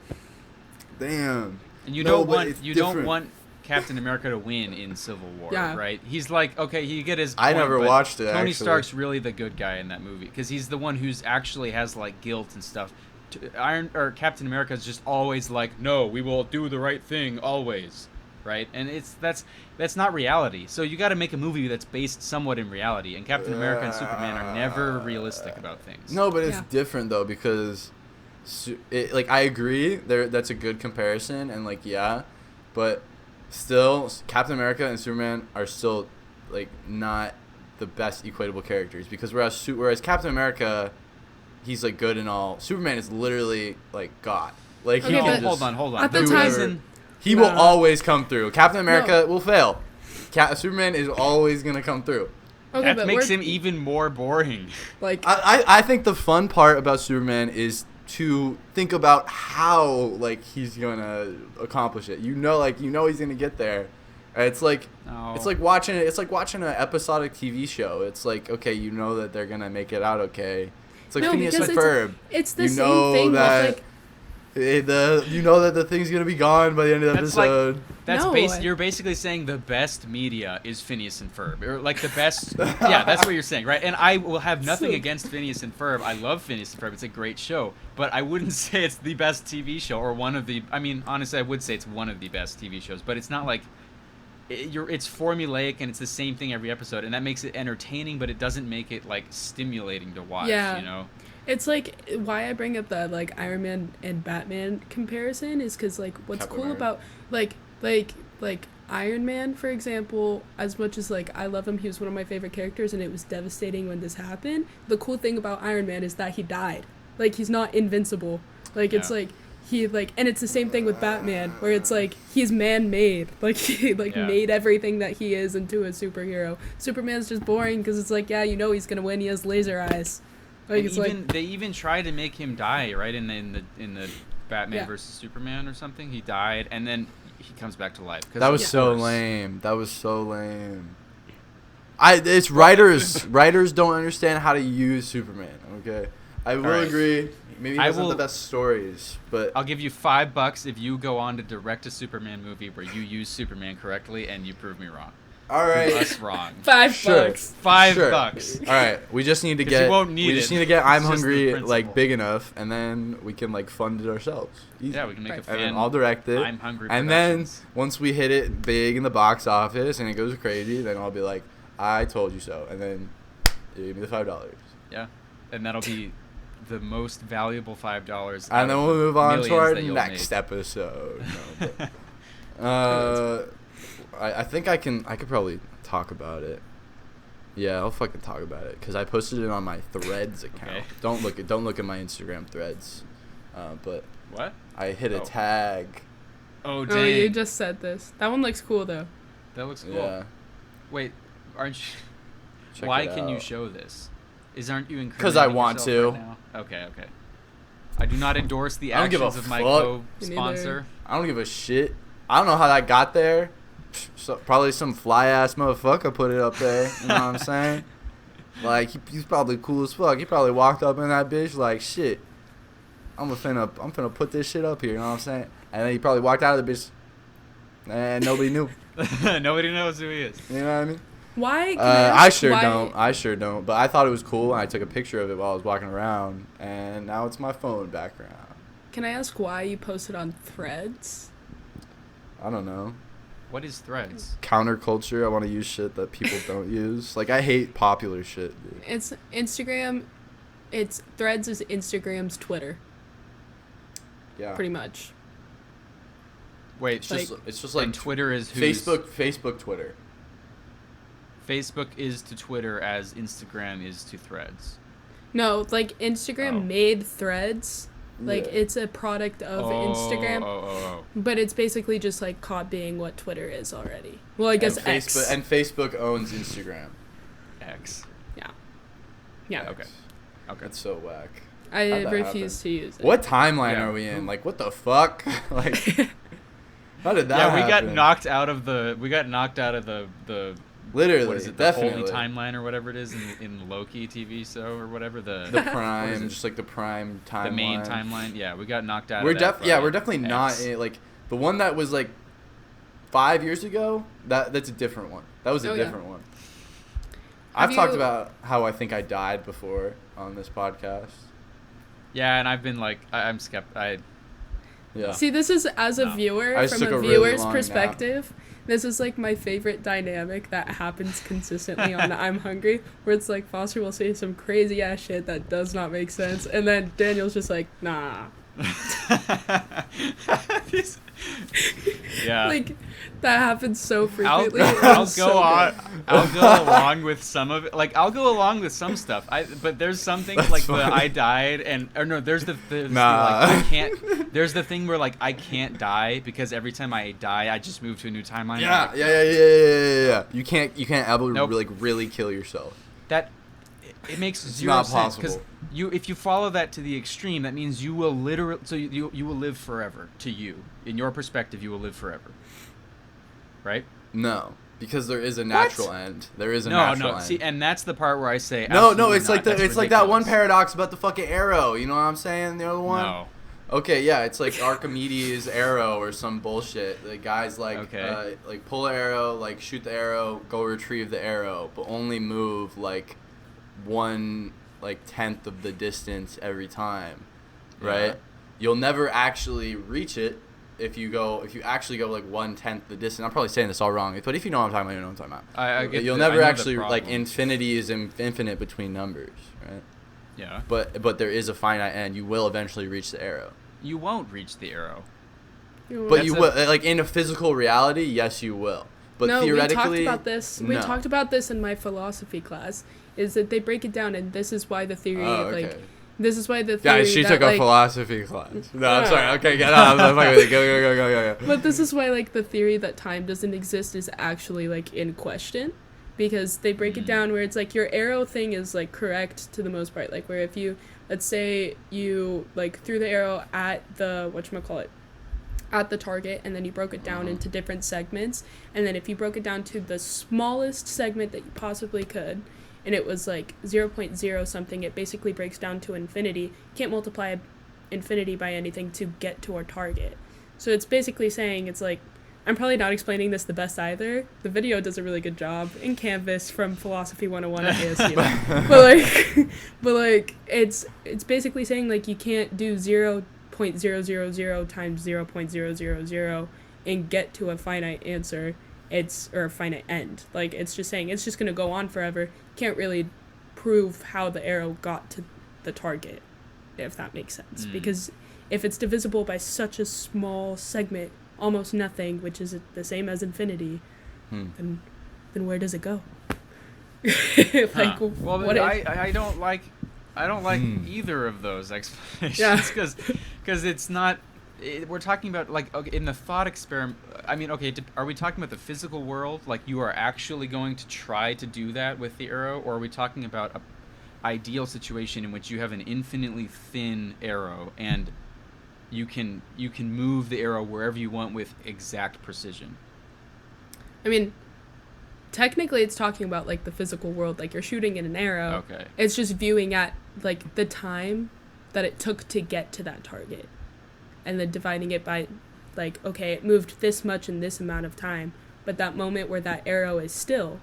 Damn. And you No, don't but want it's don't different. want Captain America to win in Civil War, Yeah. right? He's like, okay, you get his. I point, never but watched it, Tony actually. Stark's really the good guy in that movie because he's the one who's actually has like guilt and stuff. Captain America is just always like, no, we will do the right thing always, right? And that's not reality. So you got to make a movie that's based somewhat in reality. And Captain America and Superman are never realistic about things. No, but it's Yeah. different though because, like I agree, that's a good comparison, and like yeah, but still, Captain America and Superman are still like not the best equatable characters because whereas Captain America, he's like good and all. Superman is literally like God. Like he Okay, can but- just, hold on. At the The time- reason- he will No. always come through. Captain America No. will fail. Superman is always gonna come through. okay, that but makes we're him even more boring. like I think the fun part about Superman is to think about how like he's gonna accomplish it. You know he's gonna get there. It's like No. it's like watching an episodic TV show. It's like okay, you know that they're gonna make it out okay. It's like No, Phineas because and Ferb. it's the You same know thing that with like you know that the thing's gonna be gone by the end of the That's like- episode. No. You're basically saying the best media is Phineas and Ferb, or like the best. Yeah, that's what you're saying, right? And I will have nothing against Phineas and Ferb. I love Phineas and Ferb. It's a great show, but I wouldn't say it's the best TV show or one of the. I mean, honestly, I would say it's one of the best TV shows, but it's not like it's formulaic and it's the same thing every episode, and that makes it entertaining, but it doesn't make it like stimulating to watch. Yeah. You know. It's like why I bring up the like Iron Man and Batman comparison is because like what's cool about like Iron Man, for example, as much as like I love him, he was one of my favorite characters and it was devastating when this happened. The cool thing about Iron Man is that he died. Like he's not invincible. Like it's like he like, and it's the same thing with Batman where it's like he's man-made. Like he made everything that he is into a superhero. Superman's just boring because it's like he's gonna win. He has laser eyes. Like, it's they even tried to make him die, right? In the Batman versus Superman or something. He died, and then he comes back to life. That was so lame. That was so lame. It's writers. Writers don't understand how to use Superman. Okay, I will agree. Maybe he doesn't have the best stories, but I'll give you $5 if you go on to direct a Superman movie where you use Superman correctly and you prove me wrong. All right. Us wrong. $5. $5. All right. We just need to get. You won't need we just need to get I'm Hungry like big enough, and then we can like fund it ourselves. Easy. Yeah, we can make a fan. And then I'll direct it. I'm Hungry. And then once we hit it big in the box office and it goes crazy, then I'll be like, I told you so, and then you give me the $5. Yeah, and that'll be the most valuable $5. And then we'll move on to our next episode. No, but, I think I could probably talk about it. Yeah, I'll fucking talk about it because I posted it on my Threads account. Okay. Don't look at my Instagram Threads. But what? I hit a tag. Oh, dang. Oh, you just said this. That one looks cool though. That looks cool. Yeah. Wait, aren't you? Check Why it can you out. show this? Aren't you incriminating Because I want yourself to. right now? Okay. I do not endorse the I don't give a actions of my fuck. co-sponsor. I don't give a shit. I don't know how that got there. So, probably some fly ass motherfucker put it up there. You know what I'm saying? Like he's probably cool as fuck. He probably walked up in that bitch like shit. I'm finna put this shit up here. You know what I'm saying? And then he probably walked out of the bitch, and nobody knew. Nobody knows who he is. You know what I mean? Why? I sure don't. But I thought it was cool, and I took a picture of it while I was walking around, and now it's my phone background. Can I ask why you posted on Threads? I don't know. What is Threads? Counterculture. I want to use shit that people don't use. Like I hate popular shit, dude. It's Instagram. Threads is Instagram's Twitter. Yeah. Pretty much. Wait, It's just like Twitter is Facebook, Twitter. Facebook is to Twitter as Instagram is to Threads. No, like Instagram made Threads. Like it's a product of Instagram. But it's basically just like copying what Twitter is already. Well, I guess X. And Facebook owns Instagram. X. Yeah. Okay. That's so whack. I refuse to use it. What timeline are we in? Like what the fuck? Like how did that happen? We got knocked out of the literally, what is it, the Holy Timeline or whatever it is in Loki TV show or whatever, the Prime, just like the Prime timeline. The main timeline. Yeah, we got knocked out we're of that. We're definitely not in, like the one that was like 5 years ago. That's a different one. That was a different one. I've talked about how I think I died before on this podcast. Yeah, and I've been like I'm skeptical. Yeah. See, this is as a viewer, from a viewer's perspective. This is like my favorite dynamic that happens consistently on I'm Hungry, where it's like Foster will say some crazy ass shit that does not make sense, and then Daniel's just like, nah. Yeah. Like that happens so frequently. I'll go along with some of it. Like I'll go along with some stuff. But there's some things like the I died there's the like I can't. There's the thing where like I can't die because every time I die I just move to a new timeline. Yeah. You can't ever really kill yourself. It makes zero sense because if you follow that to the extreme, that means you will literally you will live forever. To you, in your perspective, you will live forever, right? No, because there is a natural end. There is a natural end. See, and that's the part where I say no. It's like that one paradox about the fucking arrow. You know what I'm saying? The other one. Okay, yeah, it's like Archimedes' arrow or some bullshit. The guy's like, Okay. like pull an arrow, like shoot the arrow, go retrieve the arrow, but only move like 1/10th of the distance every time, right? Yeah. You'll never actually reach it if you actually go like 1/10 the distance. I'm probably saying this all wrong, but if you know what I'm talking about, you know what I'm talking about. I get You'll I never know the actually like problem. infinity is infinite between numbers, right? Yeah. But there is a finite end. You will eventually reach the arrow. You won't reach the arrow. But That's you a- will, like in a physical reality, yes, you will. But no, theoretically, we talked about this. We no. talked about this in my philosophy class. Is that they break it down, and this is why the theory, Oh, okay. like, this is why the theory. Yeah, she that, took a like, philosophy class. No, I'm Yeah. sorry. Okay, get on. I'm fucking with you. Go. But this is why, like, the theory that time doesn't exist is actually, like, in question. Because they break it down where it's, like, your arrow thing is, like, correct to the most part. Like, where if you, let's say you, like, threw the arrow at the, whatchamacallit, at the target, and then you broke it down into different segments. And then if you broke it down to the smallest segment that you possibly could, and it was, like, 0.0 something, it basically breaks down to infinity. You can't multiply infinity by anything to get to our target. So it's basically saying, it's like, I'm probably not explaining this the best either. The video does a really good job in Canvas from Philosophy 101 at ASU. but like it's basically saying like you can't do 0.000 times 0.000 and get to a finite answer. Or a finite end. Like it's just saying it's just going to go on forever. Can't really prove how the arrow got to the target, if that makes sense. Because if it's divisible by such a small segment, almost nothing, which is the same as infinity, then where does it go? Like, Well, what I don't like either of those explanations Yeah. because it's not. We're talking about like okay, in the thought experiment. I mean, okay, are we talking about the physical world? Like you are actually going to try to do that with the arrow, or are we talking about a ideal situation in which you have an infinitely thin arrow and you can move the arrow wherever you want with exact precision? I mean, technically it's talking about like the physical world, like you're shooting in an arrow. Okay. It's just viewing at like the time that it took to get to that target, and then dividing it by like, okay, it moved this much in this amount of time, but that moment where that arrow is still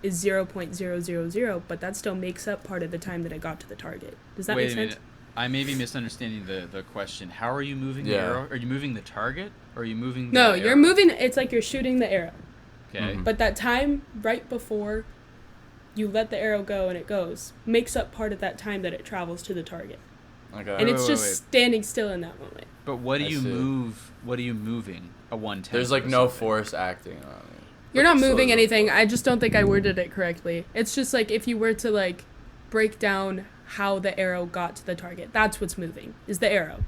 is 0.000, but that still makes up part of the time that it got to the target. Does that Wait make a sense? minute. I may be misunderstanding the question. How are you moving the Yeah. arrow? Are you moving the target? Or are you moving the No, arrow? you're moving, it's like you're shooting the arrow. Okay. Mhm. But that time right before you let the arrow go and it goes makes up part of that time that it travels to the target. Okay. And it's wait, just wait. standing still in that moment. But what do I you see. move? What are you moving? A 1/10. There's like or no something? force acting on it. You're not So moving there's no anything. force. I just don't think I worded it correctly. It's just like if you were to like break down how the arrow got to the target, that's what's moving, is the arrow.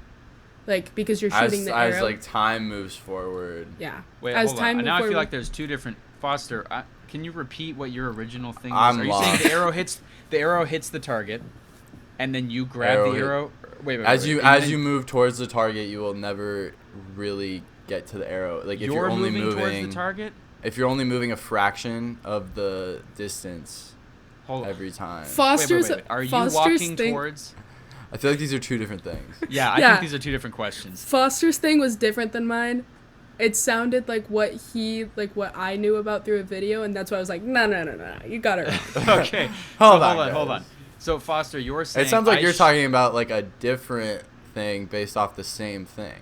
Like because you're shooting the as arrow. like time moves forward. Yeah. Wait, as hold time on. Now I before feel we- like there's two different. Foster, can you repeat what your original thing was? I'm Are you saying lost. the arrow hits the target, and then you grab Arrow the hit- arrow? Wait. As wait, you and as then you move towards the target, you will never really get to the arrow. Like if you're you're only moving towards moving the target. if you're only moving a fraction of the distance Hold on. every time. Foster's Wait. Are you Foster's walking thing, towards? I feel like these are two different things. Yeah, I Yeah. think these are two different questions. Foster's thing was different than mine. It sounded like what I knew about through a video, and that's why I was like, no, you got it wrong. Okay. Hold so on, hold on. guys. So Foster, you're saying It sounds like I you're sh- talking about like a different thing based off the same thing.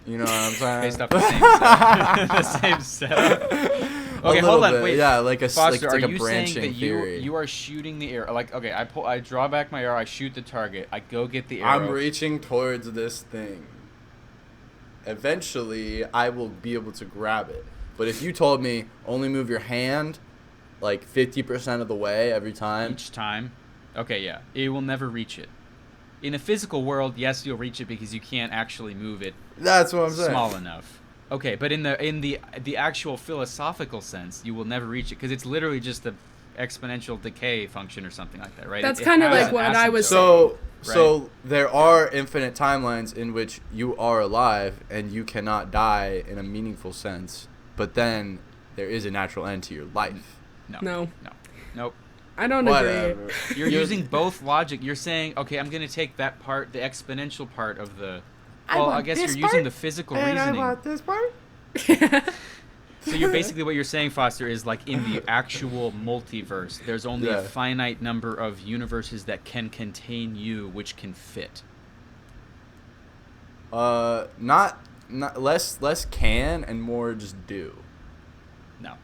You know what I'm saying? based off the same setup. The same setup. A Okay, little hold on. bit. Wait. Yeah, like a Foster, like are a you saying branching that theory. you are shooting the arrow? Like, okay, I draw back my arrow, I shoot the target, I go get the arrow. I'm reaching towards this thing. Eventually, I will be able to grab it. But if you told me only move your hand like 50% of the way every time, Each time. Okay, yeah. It will never reach it. In a physical world, yes, you'll reach it because you can't actually move it that's what I'm saying. small enough. Okay, but in the actual philosophical sense, you will never reach it because it's literally just the exponential decay function or something like that, right? That's It kinda has like an what I was asymptote. So there are infinite timelines in which you are alive and you cannot die in a meaningful sense, but then there is a natural end to your life. No. No. Nope. I don't agree. Whatever. You're using both logic. You're saying, okay, I'm going to take that part, the exponential part of the. Well, I guess you're using the physical reasoning. this part. So you're basically what you're saying, Foster, is like in the actual multiverse, there's only a finite number of universes that can contain you, which can fit. Not less can and more just do. No,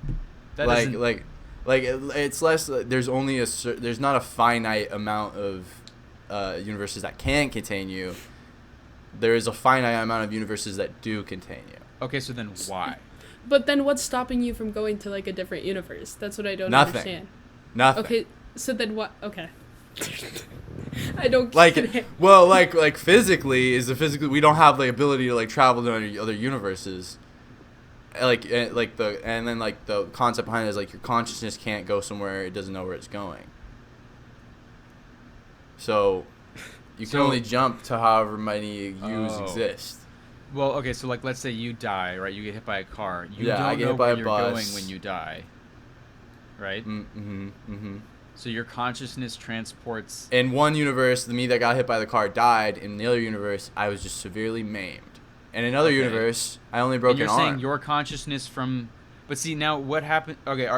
that doesn't. It's less. There's only there's not a finite amount of universes that can contain you. There is a finite amount of universes that do contain you. Okay, so then why? But then what's stopping you from going to like a different universe? That's what I don't Nothing. understand. Nothing. Okay, so then what? Okay. I don't Like get it. well, like physically we don't have the ability to like travel to other universes. And then the concept behind it is like your consciousness can't go somewhere it doesn't know where it's going. So you can only jump to however many yous exist. Well, okay, so like let's say you die, right? You get hit by a car. You I don't get know hit by where a you're bus. going when you die, right? So your consciousness transports. In one universe, the me that got hit by the car died. In the other universe, I was just severely maimed. And in another universe, I only broke And you're an arm. saying your consciousness from. But see, now what happened? Okay,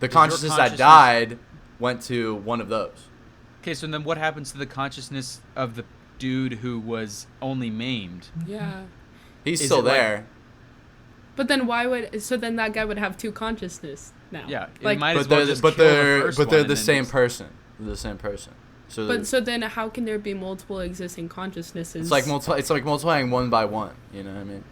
The consciousness that died went to one of those. Okay, so then what happens to the consciousness of the dude who was only maimed? Yeah. He's Is still it like- there. But then why would so then that guy would have two consciousness now? Yeah, Like, it might But as well they're just but kill the they're first but one they're and the then same just- person. They're the same person. So but so then how can there be multiple existing consciousnesses? it's like multiplying one by one. You know what I mean?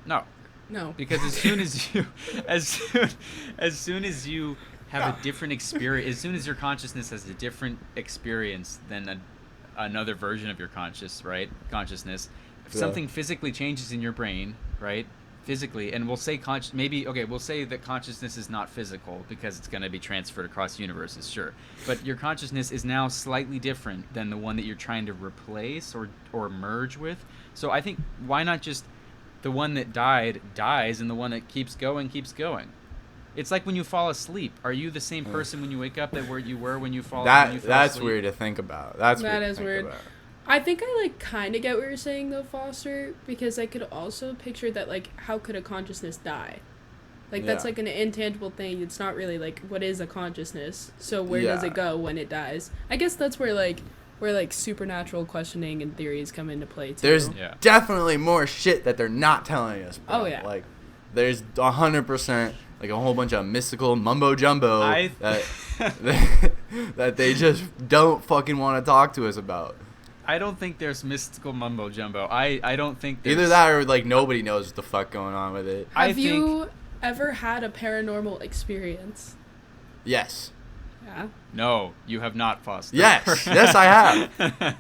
No, No. because as soon as you, as soon as you have a different experience, as soon as your consciousness has a different experience than another version of your consciousness, if something physically changes in your brain, right? Physically, and we'll say we'll say that consciousness is not physical because it's going to be transferred across universes, sure. But your consciousness is now slightly different than the one that you're trying to replace or merge with. So I think why not just the one that dies and the one that keeps going. It's like when you fall asleep. Are you the same person when you wake up that where you were when you fall asleep? That's weird to think about. That is weird. I think I like kind of get what you're saying though, Foster, because I could also picture that like how could a consciousness die? Like that's like an intangible thing. It's not really like what is a consciousness. So where does it go when it dies? I guess that's where supernatural questioning and theories come into play too. There's definitely more shit that they're not telling us. Bro. Oh yeah. Like there's 100% like a whole bunch of mystical mumbo jumbo that they just don't fucking want to talk to us about. I don't think there's mystical mumbo jumbo. I don't think there's... Either that or like nobody knows what the fuck going on with it. Have you ever had a paranormal experience? Yes. Yeah. No, you have not, Foster. Yes, I have.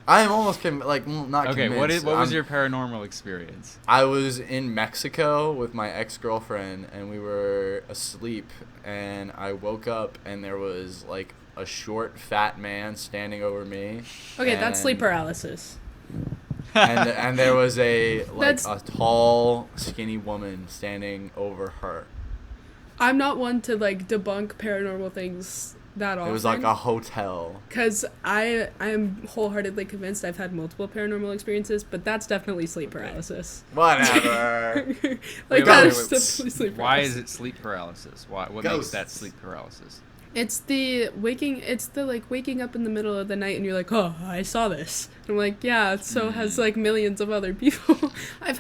I am almost not convinced. Okay, what was your paranormal experience? I was in Mexico with my ex-girlfriend, and we were asleep, and I woke up, and there was like a short, fat man standing over me. Okay, that's sleep paralysis. And there was a tall, skinny woman standing over her. I'm not one to like debunk paranormal things that often. It was like a hotel. Because I am wholeheartedly convinced I've had multiple paranormal experiences, but that's definitely sleep paralysis. Whatever. That's definitely sleep paralysis. Why is it sleep paralysis? What makes that sleep paralysis? It's the waking up in the middle of the night and you're like, oh, I saw this. And I'm like, yeah, so has like millions of other people. I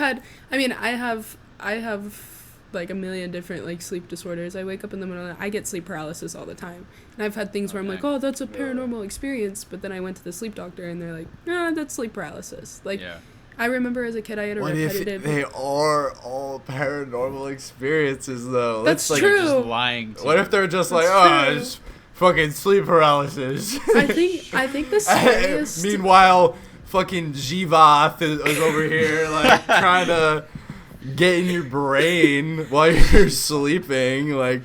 have like a million different like sleep disorders. I wake up in the middle of the night. I get sleep paralysis all the time. And I've had things where I'm like, oh, that's a paranormal experience. But then I went to the sleep doctor and they're like, nah, that's sleep paralysis. Like, I remember as a kid I had a repetitive... What if they are all paranormal experiences, though? That's like, true. Just lying to what you. if they're just like, oh, it's fucking sleep paralysis? I think the scariest... Meanwhile, fucking Jivath is over here, like, trying to get in your brain while you're sleeping. Like,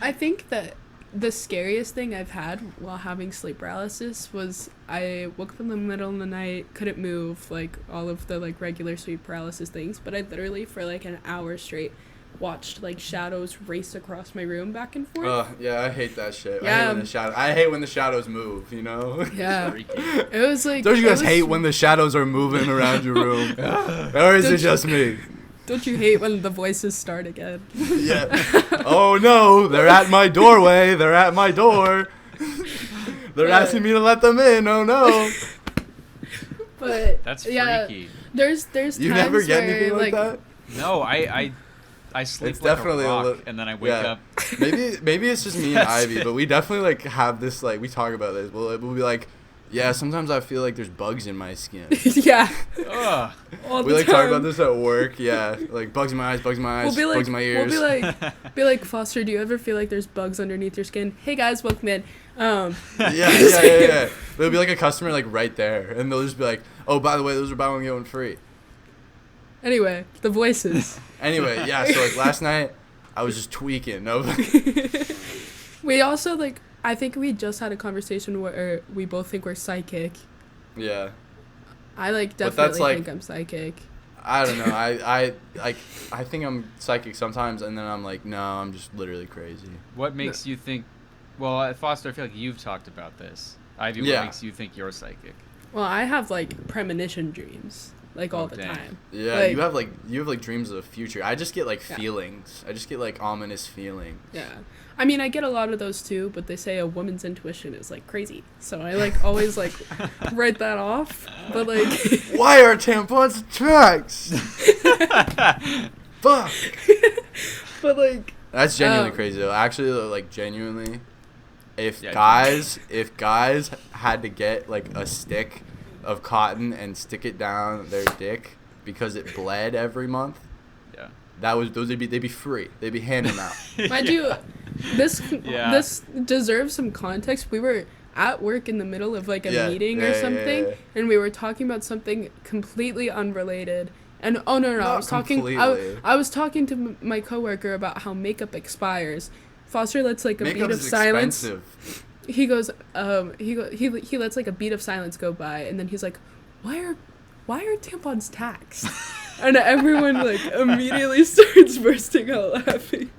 I think that the scariest thing I've had while having sleep paralysis was I woke up in the middle of the night, couldn't move, like all of the like regular sleep paralysis things, but I literally for like an hour straight watched like shadows race across my room back and forth. Yeah, I hate that shit. Yeah. I hate when the shadows move, you know? Yeah. Freaky. It was like. Don't you guys it was- hate when the shadows are moving around your room? Or is it Don't just me? Don't you hate when the voices start again? Yeah. Oh no, they're at my doorway. They're at my door. They're asking me to let them in. Oh no. But That's yeah, freaky. there's You times never get where, anything like that? No, I sleep It's like definitely a a rock, li- and then I wake yeah. up. Maybe it's just me and That's Ivy, it. but we definitely like have this like we talk about this. We'll be like, yeah, sometimes I feel like there's bugs in my skin. yeah, Ugh. all We the like time. talk about this at work. Yeah, like bugs in my eyes, bugs in my eyes, We'll be like, bugs in my ears. be like, Foster, do you ever feel like there's bugs underneath your skin? Hey guys, welcome in. Yeah. There'll be like a customer like right there, and they'll just be like, "Oh, by the way, those are buy one get one free." Anyway, the voices. Anyway, yeah. So like last night, I was just tweaking. No, We also like. I think we just had a conversation where we both think we're psychic. yeah. I like But that's, definitely like- think I'm psychic. I don't know. I think I'm psychic sometimes, and then I'm like, no, I'm just literally crazy. What makes you think? Well, Foster, I feel like you've talked about this. Ivy, what Yeah. makes you think you're psychic? Well, I have like premonition dreams like all the dang. time. Yeah, Like- you have like dreams of the future. I just get like Yeah. feelings. I just get like ominous feelings. Yeah. I mean, I get a lot of those too, but they say a woman's intuition is like crazy. So I like always like write that off. But like Why are tampons tracks? Fuck. but like That's genuinely Um, crazy though. Actually, like genuinely, if Yeah, guys had to get like a stick of cotton and stick it down their dick because it bled every month, Yeah. they'd be free. They'd be handing out. mind you, this Yeah. this deserves some context. We were at work in the middle of like a Yeah, meeting yeah, or yeah, something, yeah. and we were talking about something completely unrelated. And oh no, I Not was talking. completely. I was talking to my coworker about how makeup expires. Foster lets like a Makeup beat of is silence. expensive. He goes, he lets like a beat of silence go by, and then he's like, why are tampons taxed? And everyone like immediately starts bursting out laughing.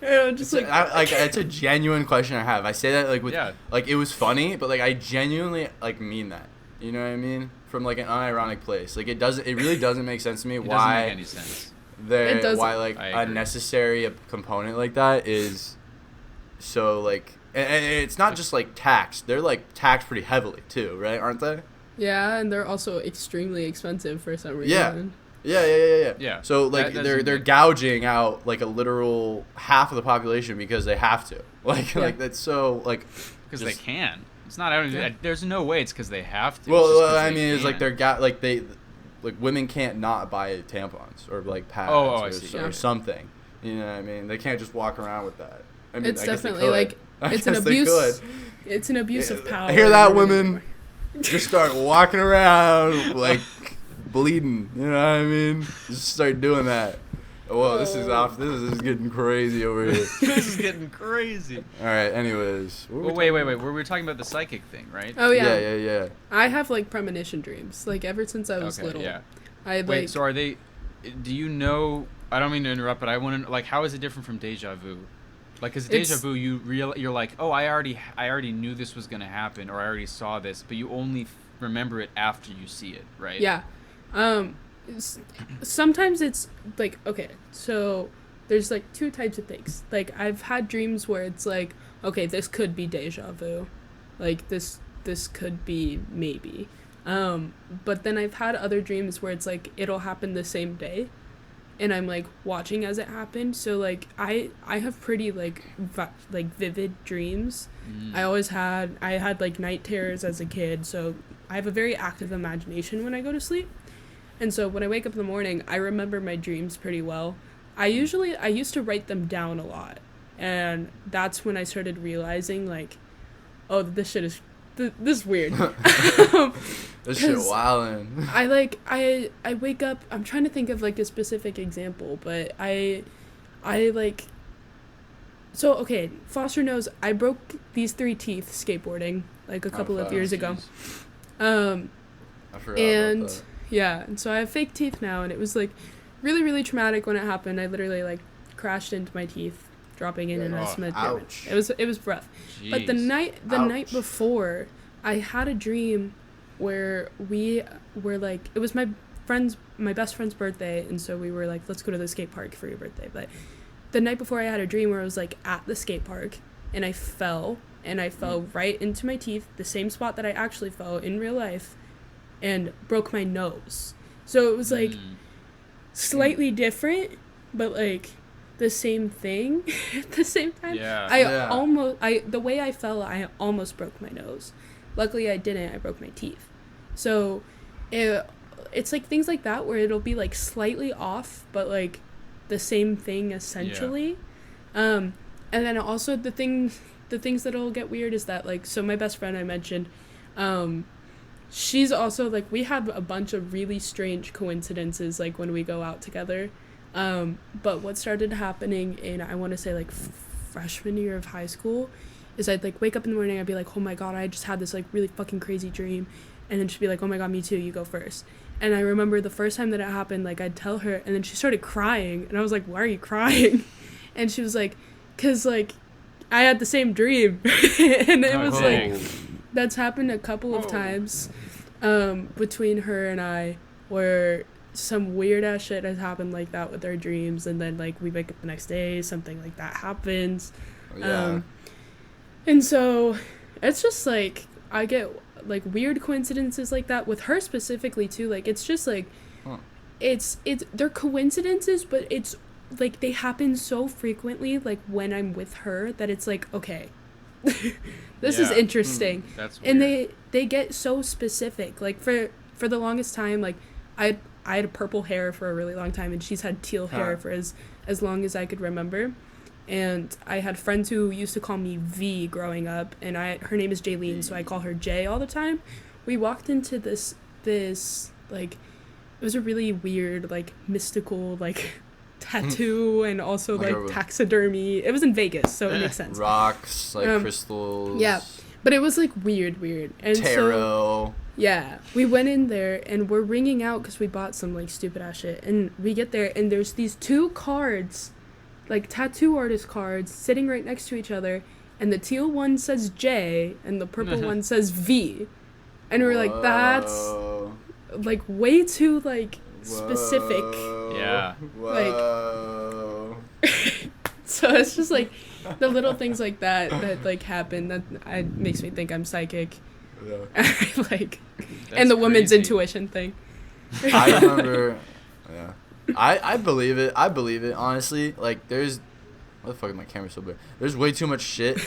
And I'm just like, It's a genuine question I have. I say that like with Yeah. like it was funny, but like I genuinely like mean that. You know what I mean? From like an unironic place. Like it really doesn't make sense to me It doesn't make why any sense. It doesn't. why like I a agree. necessary component like that is so like and it's not just like taxed. They're like taxed pretty heavily too, right? Aren't they? yeah, and they're also extremely expensive for some reason. Yeah. Yeah. Yeah, So like that they're doesn't they're make- gouging out like a literal half of the population because they have to. Like Yeah. like that's so like Because just- they can. It's not. I don't, Yeah. There's no way it's because they have to. It's just Well, 'cause I they mean, it's like can. like women can't not buy tampons or like pads Oh, I or, see. or Yeah. something. You know what I mean? They can't just walk around with that. I mean, It's I guess they definitely could. like I it's an guess they abuse. could. It's an abuse of power. Hear that, and everything. women? Just start walking around like bleeding. You know what I mean? Just start doing that. Whoa, this is off. This is getting crazy over here. This is getting crazy. All right. Anyways. what were Well, we wait. talking We were talking about the psychic thing, right? Oh about? yeah. Yeah. I have like premonition dreams. Like ever since I was Okay, little. yeah. I Wait, like so are they? Do you know? I don't mean to interrupt, but I want to like, how is it different from deja vu? Like, cause deja It's- vu, you're like, oh, I already knew this was gonna happen, or I already saw this, but you only remember it after you see it, right? Yeah. Sometimes it's like, okay, so there's like two types of things. Like I've had dreams where it's like, okay, this could be deja vu. Like this could be maybe. But then I've had other dreams where it's like it'll happen the same day and I'm like watching as it happened. So like I have pretty like vivid dreams. Mm. I had like night terrors as a kid, so I have a very active imagination when I go to sleep. And so when I wake up in the morning, I remember my dreams pretty well. I used to write them down a lot. And that's when I started realizing like, oh, this shit is this is weird. This shit 'Cause wildin'. I wake up, I'm trying to think of like a specific example, but I like so okay, Foster knows I broke these 3 teeth skateboarding like a couple of fuck. years ago. I forgot And about that. yeah, and so I have fake teeth now, and it was like really, really traumatic when it happened. I literally like crashed into my teeth, dropping in an estimate. Ouch. It was rough. Jeez. But the night before, I had a dream where we were like, it was my best friend's birthday, and so we were like, let's go to the skate park for your birthday. But the night before, I had a dream where I was like at the skate park, and I fell right into my teeth, the same spot that I actually fell in real life, and broke my nose. So it was like slightly different, but like the same thing at the same time. Yeah. The way I fell, I almost broke my nose. Luckily I didn't. I broke my teeth. So it's like things like that where it'll be like slightly off, but like the same thing essentially. And then also the things that'll get weird is that, like, so my best friend I mentioned, she's also like, we have a bunch of really strange coincidences like when we go out together. But what started happening in, I want to say like freshman year of high school, is I'd like wake up in the morning, I'd be like, oh my god, I just had this like really fucking crazy dream, and then she'd be like, oh my god, me too, you go first. And I remember the first time that it happened, like I'd tell her, and then she started crying, and I was like, why are you crying? And she was like, cause like I had the same dream. And it was like, that's happened a couple of times between her and I, where some weird ass shit has happened like that with our dreams, and then like we wake up the next day, something like that happens. And so it's just like I get like weird coincidences like that with her specifically too. Like it's just like it's they're coincidences, but it's like they happen so frequently like when I'm with her that it's like, okay, this is interesting. That's weird. And they get so specific. Like for the longest time, like I had purple hair for a really long time, and she's had teal hair for as long as I could remember. And I had friends who used to call me V growing up, and her name is Jaylene, so I call her Jay all the time. We walked into this like, it was a really weird, like, mystical, like, tattoo and also like taxidermy. It was in Vegas, so it makes sense. Rocks, like crystals. Yeah, but it was like weird. And tarot. So, yeah, we went in there and we're ringing out because we bought some like stupid ass shit, and we get there and there's these two cards, like tattoo artist cards, sitting right next to each other, and the teal one says J and the purple one says V, and we're like, that's like way too like specific. Yeah. Like so it's just like the little things like that like happen that makes me think I'm psychic. Like that's and the woman's intuition thing. I remember I believe it honestly. Like there's what the fuck is my camera so big? There's way too much shit.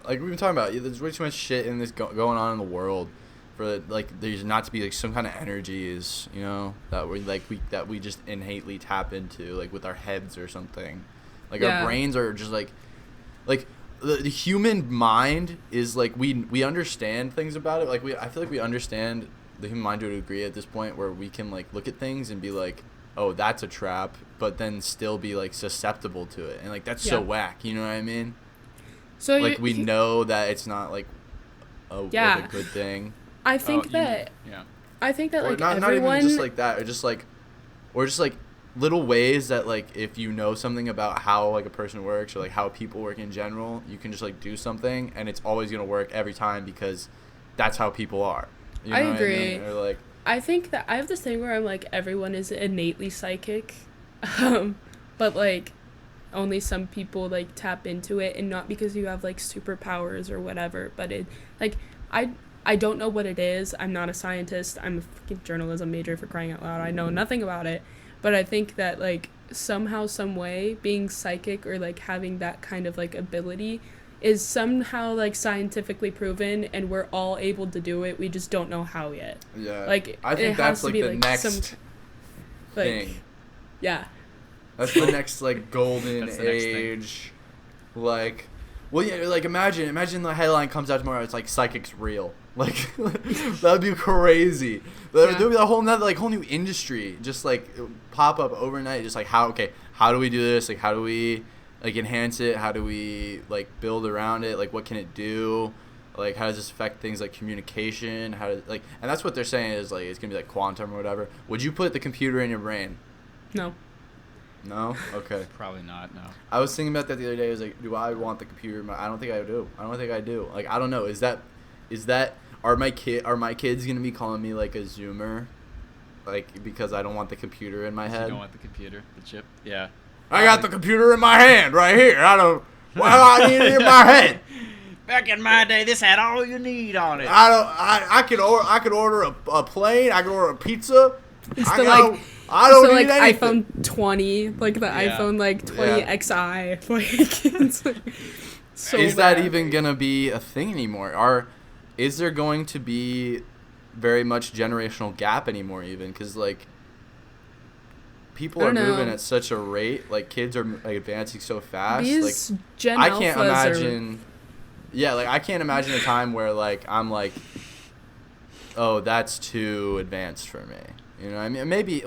Like we've been talking about, there's way too much shit in this going on in the world for like there's not to be like some kind of energies, you know, that we just innately tap into, like with our heads or something. Like our brains are just like the human mind is like we understand things about it. Like I feel like we understand the human mind to a degree at this point where we can like look at things and be like, oh, that's a trap, but then still be like susceptible to it, and like that's so whack. You know what I mean? So like we know that it's not like like a good thing. I think that or like not even just like that, or just like little ways that like if you know something about how like a person works or like how people work in general, you can just like do something and it's always gonna work every time because that's how people are. You know I agree. What I mean? Or like I think that I have this thing where I'm like, everyone is innately psychic, but like only some people like tap into it, and not because you have like superpowers or whatever, but it like I don't know what it is. I'm not a scientist. I'm a freaking journalism major, for crying out loud. I know nothing about it, but I think that like somehow, some way, being psychic or like having that kind of like ability is somehow like scientifically proven, and we're all able to do it. We just don't know how yet. Yeah. Like I think that's like the next thing. Yeah. That's the next like golden age. Like, well, yeah. Like imagine the headline comes out tomorrow. It's like psychic's real. Like that would be crazy. There would be a whole new industry just like pop up overnight. Just like how do we do this? Like how do we like enhance it? How do we like build around it? Like what can it do? Like how does this affect things like communication? How does like, and that's what they're saying is like it's gonna be like quantum or whatever. Would you put the computer in your brain? No. No? Okay. Probably not. No. I was thinking about that the other day. I was like, do I want the computer? I don't think I do. I don't think I do. Like, I don't know. Is that are my kids gonna be calling me like a Zoomer, like because I don't want the computer in my head? You don't want the computer, the chip. Yeah. I got the computer in my hand right here. I don't. Why do I need it in my head? Back in my day, this had all you need on it. I could order a plane. I could order a pizza. It's I the don't like need anything. iPhone 20, like the iPhone like 20 XI. Like, it's like so is bad. that even gonna be a thing anymore? Is there going to be very much generational gap anymore? Even because like people are moving at such a rate. Like kids are like advancing so fast. These like Gen I can't Alphas imagine. Yeah, like I can't imagine a time where like I'm like, oh, that's too advanced for me. You know what I mean? Maybe.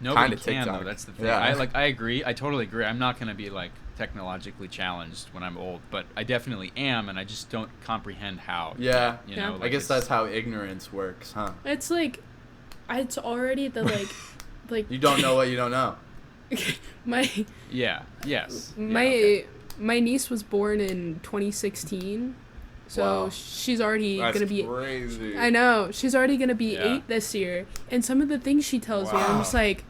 Nobody Kinda can TikTok. though. That's the thing. Yeah. I agree. I totally agree. I'm not gonna be like technologically challenged when I'm old, but I definitely am, and I just don't comprehend how. Yeah. You know, Yeah. I like guess it's- that's how ignorance works, huh? It's like, it's already the like You don't know what you don't know. my Yeah. Yes. Yeah, my okay. my niece was born in 2016, so Wow. she's already That's gonna be. crazy. I know she's already gonna be Yeah. 8 this year, and some of the things she tells me, I'm Wow. just like,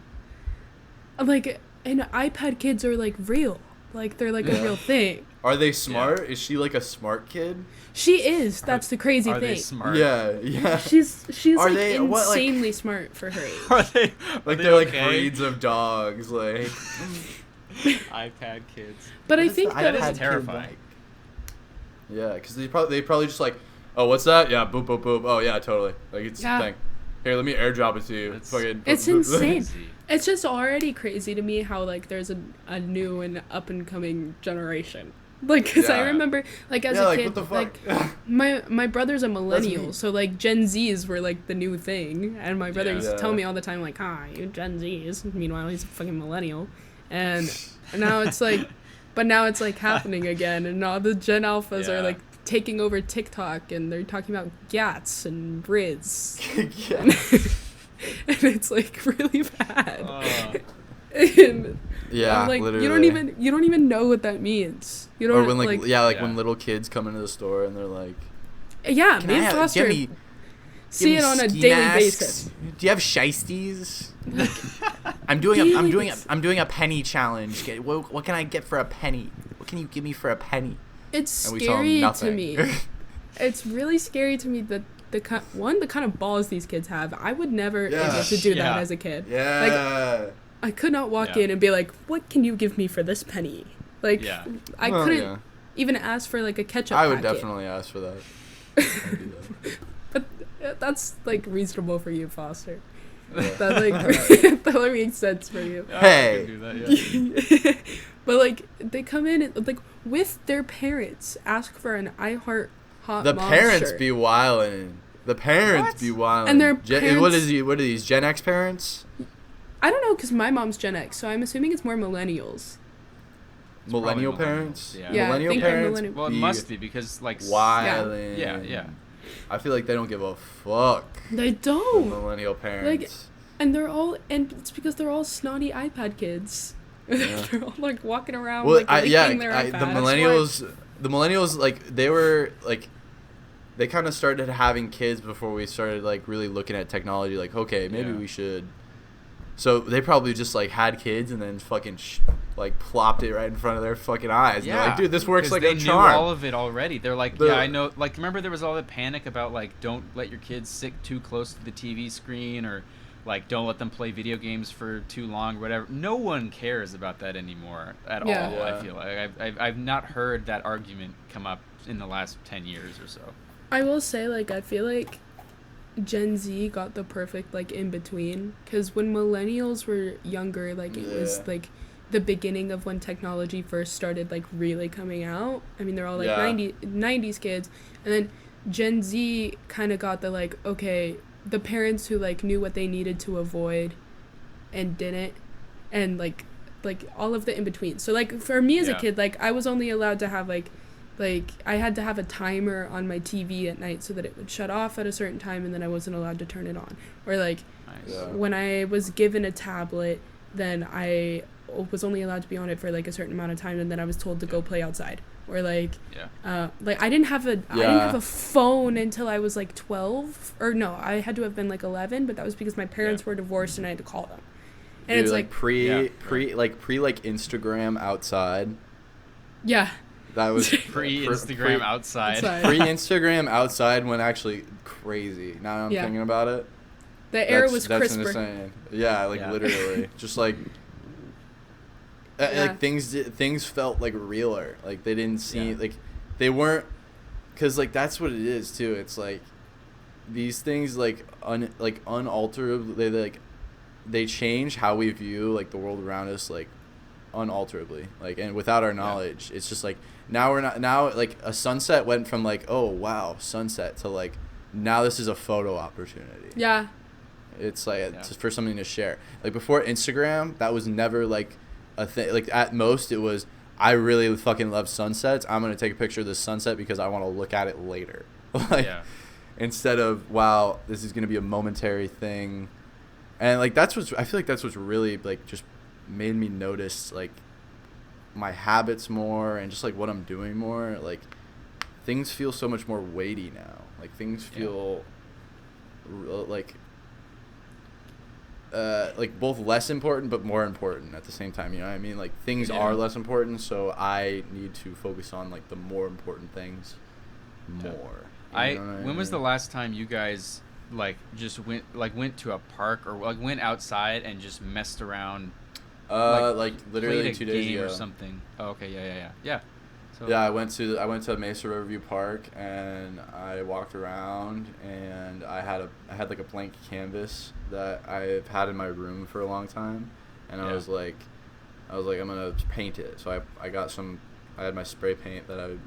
and iPad kids are like real, like they're like a Yeah. real thing. Are they smart? Is she like a smart kid? She is. That's the crazy Are thing. they smart? Yeah. She's Are like they- what, like- insanely smart for her age. Are they? Like are they're like okay? breeds of dogs. Like. iPad kids. But I What is think the that iPad is kid terrifying. like? Yeah, because they probably just like, oh, what's that? Yeah, boop boop boop. Oh yeah, totally. Like it's Yeah. a thing. Here, let me airdrop it to you. It's- Fucking. It's boop, boop, boop. insane. Crazy. It's just already crazy to me how like there's a new and up and coming generation. Like, cause I Yeah. remember like as Yeah, a like, kid, what the fuck? like my brother's a millennial, me. so like Gen Zs were like the new thing, and my brother Yeah. used to tell Yeah. me all the time like, you Gen Zs. Meanwhile, he's a fucking millennial, and now it's like, but now it's like happening again, and all the Gen Alphas Yeah. are like taking over TikTok, and they're talking about Gats and Rids, Yeah. and it's like really bad. And Yeah, I'm like, literally. you don't even know what that means. You don't Or when like, yeah, like Yeah. when little kids come into the store and they're like, yeah, "Can me I and have, Foster give me see it on a ski daily masks? basis. Do you have shiesties? I'm doing a penny challenge. What can I get for a penny? What can you give me for a penny?" It's And we tell 'em scary to nothing. me. It's really scary to me that the kind of balls these kids have. I would never Yeah. able to do that Yeah. as a kid. Yeah. I could not walk Yeah. in and be like, "What can you give me for this penny?" Like, Yeah. I Well, couldn't yeah. even ask for like a ketchup I would packet. definitely ask for that. I'd do that. But that's like reasonable for you, Foster. Yeah. That like that makes sense for you. Yeah, I Hey. can do that, yeah. But like they come in and, like with their parents ask for an I Heart Hot The Mom parents shirt. be wildin'. The parents What? be wildin'. And their What parents- is what are these Gen X parents? I don't know because my mom's Gen X, so I'm assuming it's more millennials. Millennial probably parents? millennials, yeah. Yeah, I Millennial think they're parents millennial. Well, it be must be because like wildin'. Yeah. I feel like they don't give a fuck. They The don't, millennial parents. and it's because they're all snotty iPad kids. they're all like walking around Well, like licking their the iPad. millennials, like they were like, they kind of started having kids before we started like really looking at technology. Like, okay, maybe Yeah. we should. So they probably just like had kids and then fucking like plopped it right in front of their fucking eyes. And they're like, dude, this works 'cause like they a knew charm. all of it already. They're like, The- yeah, I know. Like, remember there was all the panic about like, don't let your kids sit too close to the TV screen, or like, don't let them play video games for too long, or whatever. No one cares about that anymore at Yeah. all. Yeah. I feel like I've not heard that argument come up in the last 10 years or so. I will say, like, I feel like Gen Z got the perfect, like, in between. Because when millennials were younger, like, it was, Yeah. like, the beginning of when technology first started, like, really coming out. I mean, they're all, like, Yeah. 90s kids. And then Gen Z kind of got the, like, okay, the parents who, like, knew what they needed to avoid and didn't. And, like all of the in-between. So, like, for me as a Yeah. kid, like, I was only allowed to have, like, I had to have a timer on my TV at night so that it would shut off at a certain time and then I wasn't allowed to turn it on. Or like Nice. Yeah. when I was given a tablet, then I was only allowed to be on it for like a certain amount of time, and then I was told to go play outside. Or like, like I didn't have a phone until I was like 12, or no, I had to have been like 11, but that was because my parents were divorced and I had to call them. And dude, it's like pre Instagram outside. Yeah. That was pre-Instagram outside. Pre-Instagram outside went actually crazy. Now I'm thinking about it. The air was crisper. That's insane. Yeah, like literally. Just like like things felt like realer. Like they didn't seem like they weren't, cuz like that's what it is too. It's like these things like unalterably they change how we view like the world around us like unalterably. Like, and without our knowledge, it's just like now like a sunset went from like, oh wow, sunset, to like now this is a photo opportunity. Yeah. It's like just for something to share. Like before Instagram, that was never like a thing. Like at most it was, I really fucking love sunsets, I'm gonna take a picture of this sunset because I want to look at it later. Like instead of, wow, this is gonna be a momentary thing. And like I feel like that's what's really like just made me notice like my habits more and just like what I'm doing more. Like things feel so much more weighty now. Like things feel like both less important but more important at the same time, you know what I mean? Like things are less important, so I need to focus on like the more important things more. When was the last time you guys like just went to a park or like went outside and just messed around? Like literally 2 days ago or something. Oh, okay, yeah. So I went to Mesa Riverview Park and I walked around and I had like a blank canvas that I've had in my room for a long time, and I was like I'm gonna paint it. So I had my spray paint that I would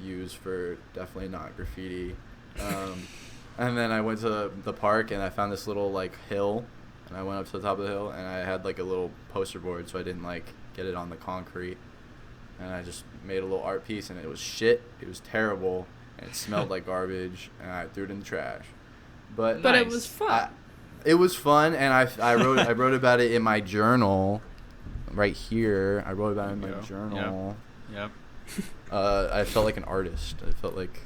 use for definitely not graffiti, and then I went to the park and I found this little like hill. And I went up to the top of the hill, and I had, like, a little poster board, so I didn't, like, get it on the concrete. And I just made a little art piece, and it was shit. It was terrible, and it smelled like garbage, and I threw it in the trash. But it was fun. It was fun, and I wrote about it in my journal right here. I wrote about it in my journal. Yep. I felt like an artist. I felt like...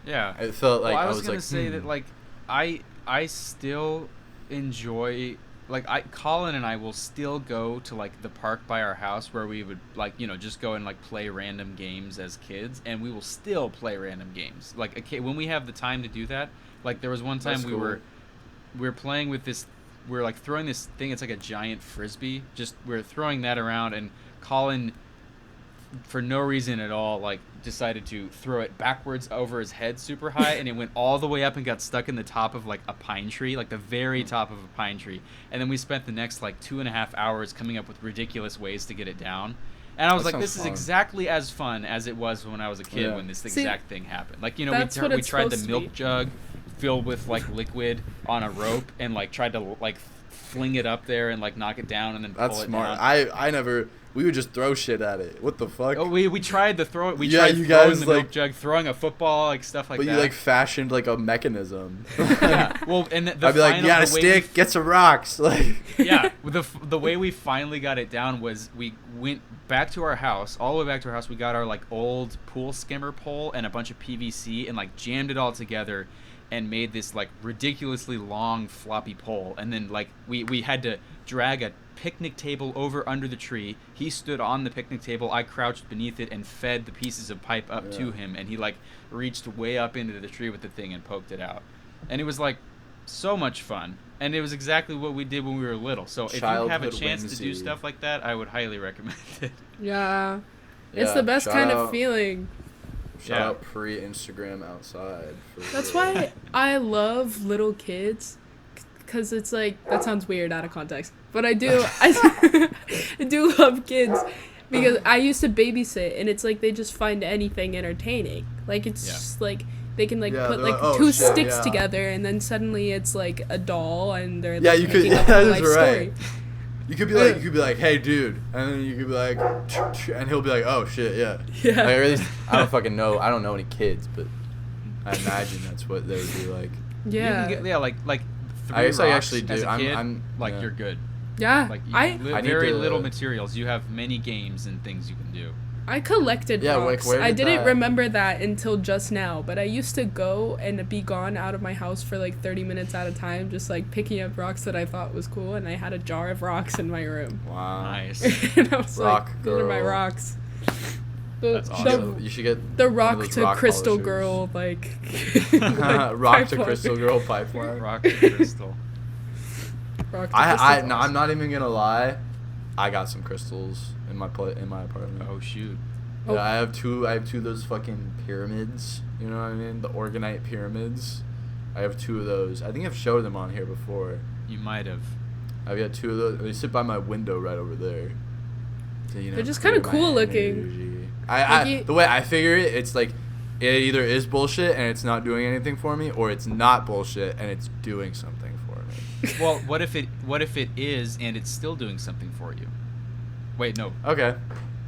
Yeah. It felt like I was going to say that, like, I still... enjoy, like, Colin and I will still go to like the park by our house where we would like, you know, just go and like play random games as kids, and we will still play random games like when we have the time to do that. Like there was one time we were playing with this, we're like throwing this thing, it's like a giant frisbee, just we're throwing that around, and Colin for no reason at all like decided to throw it backwards over his head super high, and it went all the way up and got stuck in the top of like a pine tree, like the very top of a pine tree. And then we spent the next like 2.5 hours coming up with ridiculous ways to get it down. And I was like, this is exactly as fun as it was when I was a kid when this exact thing happened. Like, you know, we tried the milk jug filled with like liquid on a rope and like tried to like fling it up there and like knock it down and then pull it down. I never... We would just throw shit at it. What the fuck? Oh, we tried to throw it. We tried throwing the milk jug, throwing a football, like stuff like that. But you like fashioned like a mechanism. Yeah. Well, and I'd be like, you got a stick, get some rocks. Like. Yeah. The way we finally got it down was we went back to our house, all the way back to our house. We got our like old pool skimmer pole and a bunch of PVC and like jammed it all together and made this like ridiculously long floppy pole. And then like we had to drag a picnic table over under the tree. He stood on the picnic table, I crouched beneath it and fed the pieces of pipe up to him, and he like reached way up into the tree with the thing and poked it out. And it was like so much fun, and it was exactly what we did when we were little. So if you have a chance to do stuff like that, I would highly recommend it. Yeah, it's the best kind of feeling. Shout out pre-Instagram outside. That's why I love little kids, because it's like, that sounds weird out of context, but I do love kids, because I used to babysit, and it's like they just find anything entertaining. Like it's just like they can like put like two sticks together, and then suddenly it's like a doll, and they're like making up a life story. You could be like, hey dude, and then you could be like, and he'll be like, oh shit, yeah. Like, at least, I don't fucking know. I don't know any kids, but I imagine that's what they would be like. Yeah. You can get, like. I guess I actually do. As a kid, you're good. Yeah, Like I need very to- little materials. You have many games and things you can do. collected Yeah, like, rocks. where I did didn't that- remember that until just now, but I used to go and be gone out of my house for like 30 minutes at a time, just like picking up rocks that I thought was cool, and I had a jar of rocks in my room. Wow. Nice. And I was Rock like, these are my girl. rocks. That's awesome. You should get The one of rock those to rock crystal polishers. girl, like, Rock to pipeline. crystal girl pipeline. Rock to crystal. Rock to crystal No, balls. I'm not even gonna lie. I got some crystals in my apartment. Oh shoot. Oh. Yeah, I have two of those fucking pyramids. You know what I mean? The Organite pyramids. I have 2 of those. I think I've showed them on here before. You might have. I've got 2 of those. They sit by my window right over there. So, you know, They're just clear kinda my cool looking. energy. Like The way I figure it, it's like it either is bullshit and it's not doing anything for me, or it's not bullshit and it's doing something for me. Well, what if it is and it's still doing something for you? Wait, no. Okay.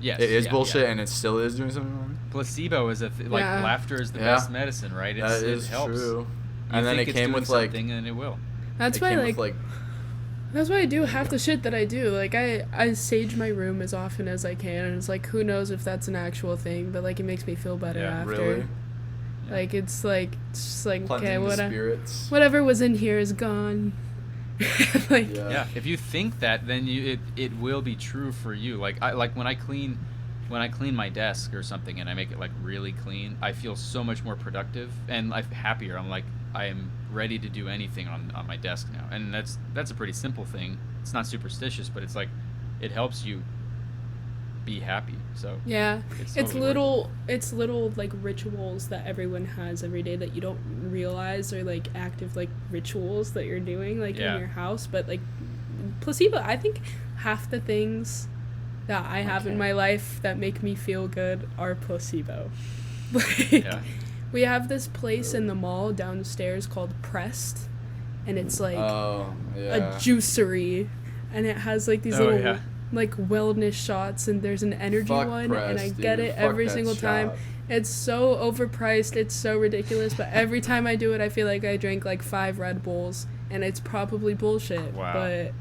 Yes. It is yeah, bullshit yeah. and it still is doing something for me. Placebo is like Yeah. laughter is the Yeah. best medicine, right? That It is helps. true. You And then think it it's came doing with like something and it will. That's it why, came like, with like that's why I do half the shit that I do. Like, I sage my room as often as I can, and it's like, who knows if that's an actual thing, but like, it makes me feel better Yeah, after. really Like, it's just like, cleansing okay, the spirits. whatever was in here is gone. Like, Yeah. Yeah, if you think that, then it will be true for you. Like when I clean my desk or something and I make it like really clean, I feel so much more productive and I'm happier. I'm like I am ready to do anything on my desk now, and that's a pretty simple thing. It's not superstitious, but it's like it helps you be happy. So yeah, it's it's totally worth little like rituals that everyone has every day that you don't realize are like active like rituals that you're doing like Yeah. in your house. But like placebo, I think half the things that I have in Okay. my life that make me feel good are placebo. Like, Yeah. we have this place in the mall downstairs called Pressed, and it's like Oh, a yeah. juicery, and it has like these Oh, little yeah. like wellness shots, and there's an energy Fuck one, Press, and I dude. get it Fuck every that single time. shop. It's so overpriced, it's so ridiculous, but every time I do it, I feel like I drank like 5 Red Bulls, and it's probably bullshit, Wow. but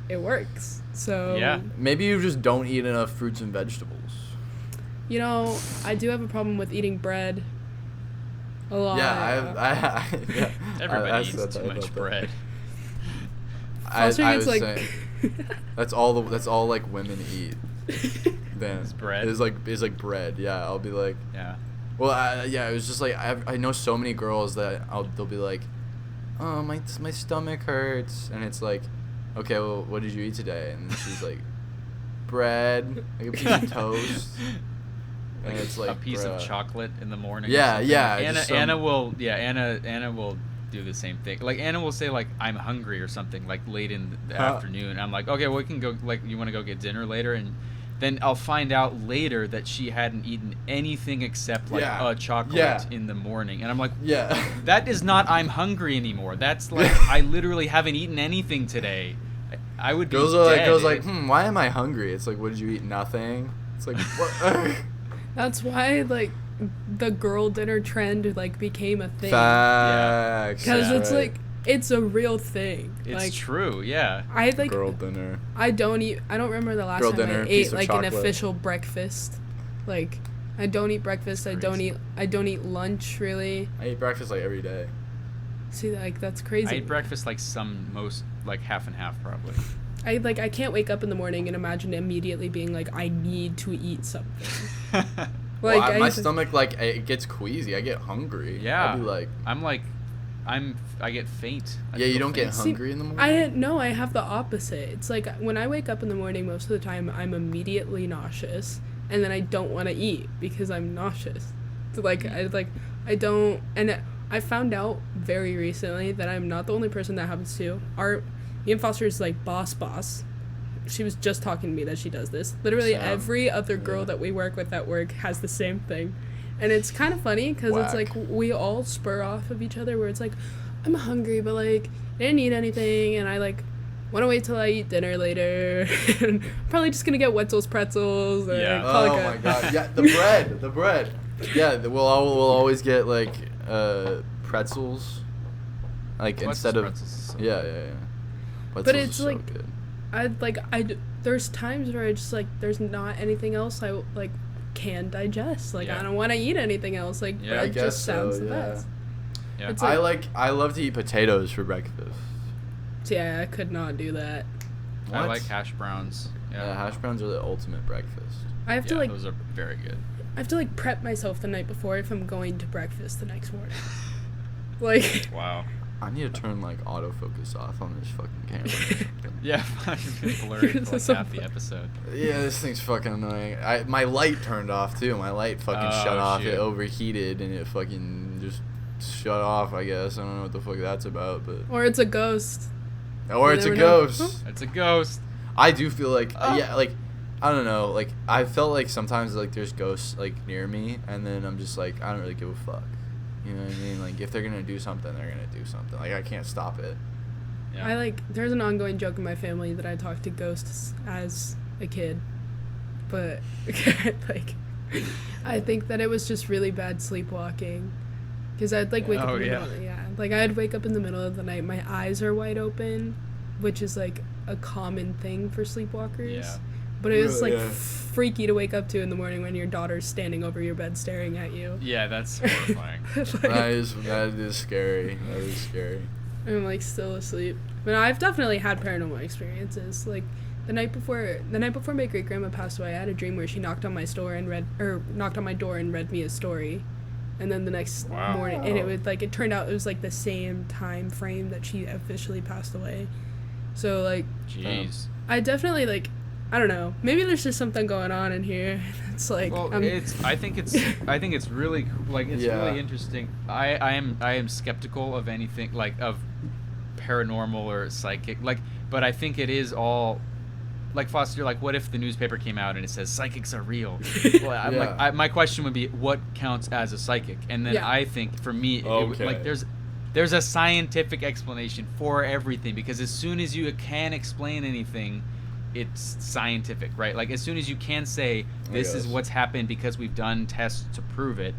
it works. So Yeah. Maybe you just don't eat enough fruits and vegetables. you know, I do have a problem with eating bread a lot. Yeah, yeah. Everybody I eats said too that much about that. bread. Foster I gets, was like saying that's all like women eat. Then Is bread? is like bread. Yeah, I'll be like, Yeah. well, yeah. It was just like I know so many girls that they'll be like, oh my stomach hurts, and it's like, okay, well, what did you eat today? And she's like, bread, like a piece of toast. And it's like a piece of bruh. chocolate in the morning. or Yeah, something. yeah, Anna, just some- Anna will do the same thing. Like Anna will say like I'm hungry or something like late in the Huh. afternoon. I'm like, okay, well, we can go. Like, you want to go get dinner later? And then I'll find out later that she hadn't eaten anything except like Yeah. a chocolate Yeah. in the morning. And I'm like, Yeah. that is not I'm hungry anymore. That's like I literally haven't eaten anything today. I would be Girls are like, dead. why am I hungry? It's like, what did you eat? Nothing. It's like, what? That's why like the girl dinner trend like became a thing. Facts. Because Yeah. it's right. like it's a real thing. It's like true, yeah. I like Girl dinner. I don't remember the last Girl time dinner, I piece ate of like an chocolate. official breakfast. Like I don't eat breakfast. I don't Crazy. eat lunch really. I eat breakfast like every day. See, like that's crazy. I eat breakfast like like half and half probably. I can't wake up in the morning and imagine immediately being like I need to eat something. Like Well, my I- stomach like it gets queasy. I get hungry. Yeah. I'll be like, I get faint. I yeah, you feel don't get faint. hungry in the morning. I have the opposite. It's like when I wake up in the morning, most of the time I'm immediately nauseous, and then I don't want to eat because I'm nauseous. So I don't, and I found out very recently that I'm not the only person that happens to. Me and Foster's like boss. She was just talking to me that she does this. Literally Sam. every other girl Yeah. that we work with at work has the same thing. And it's kind of funny because it's Whack. like we all spur off of each other where it's like, I'm hungry, but like, I didn't eat anything, and I like want to wait till I eat dinner later. And probably just gonna get Wetzel's pretzels. Or Yeah. call it Oh good. my god. Yeah, the bread. Yeah, we'll always get like pretzels. Like Wetzel's instead of pretzels is so yeah. But Pretzels it's are so like- good. there's times where I just like there's not anything else I like can digest. Like Yeah. I don't want to eat anything else. Like Yeah, bread I guess just sounds so, the yeah. best. Yeah. It's like, I love to eat potatoes for breakfast. yeah, I could not do that. I What? like hash browns. Yeah, hash browns are the ultimate breakfast. I have to Yeah, like those are very good. I have to like prep myself the night before if I'm going to breakfast the next morning. Like Wow. I need to turn like autofocus off on this fucking camera. Or something. Yeah, it's been blurry for like So half the fun. episode. Yeah, this thing's fucking annoying. My light turned off too. My light fucking Oh, shut off. shit. It overheated and it fucking just shut off. I guess I don't know what the fuck that's about, but or it's a ghost. or You it's a never know. ghost. It's a ghost. I do feel like Ah. yeah, like I don't know, like I felt like sometimes like there's ghosts like near me, and then I'm just like I don't really give a fuck. You know what I mean? Like if they're gonna do something, they're gonna do something. Like I can't stop it. Yeah. There's an ongoing joke in my family that I talked to ghosts as a kid, but like I think that it was just really bad sleepwalking, because I'd like wake up Oh, in the yeah. middle, like I'd wake up in the middle of the night, my eyes are wide open, which is like a common thing for sleepwalkers. Yeah. But it was like Yeah. freaky to wake up to in the morning when your daughter's standing over your bed staring at you. Yeah, that's horrifying. Like, That is scary. That is scary. I'm like still asleep. But I've definitely had paranormal experiences. Like the night before my great grandma passed away, I had a dream where she knocked on my door and read me a story. And then the next Wow. morning, and it turned out it was like the same time frame that she officially passed away. So like Jeez. I definitely like I don't know. Maybe there's just something going on in here. It's like Well, I think it's really like it's Yeah. really interesting. I am skeptical of anything like of paranormal or psychic but I think it is all like Foster. Like, what if the newspaper came out and it says psychics are real? Well, I'm Yeah. my question would be what counts as a psychic, and then Yeah. I think for me, Okay. like there's a scientific explanation for everything, because as soon as you can explain anything, it's scientific, right? Like as soon as you can say this is guess. what's happened because we've done tests to prove it.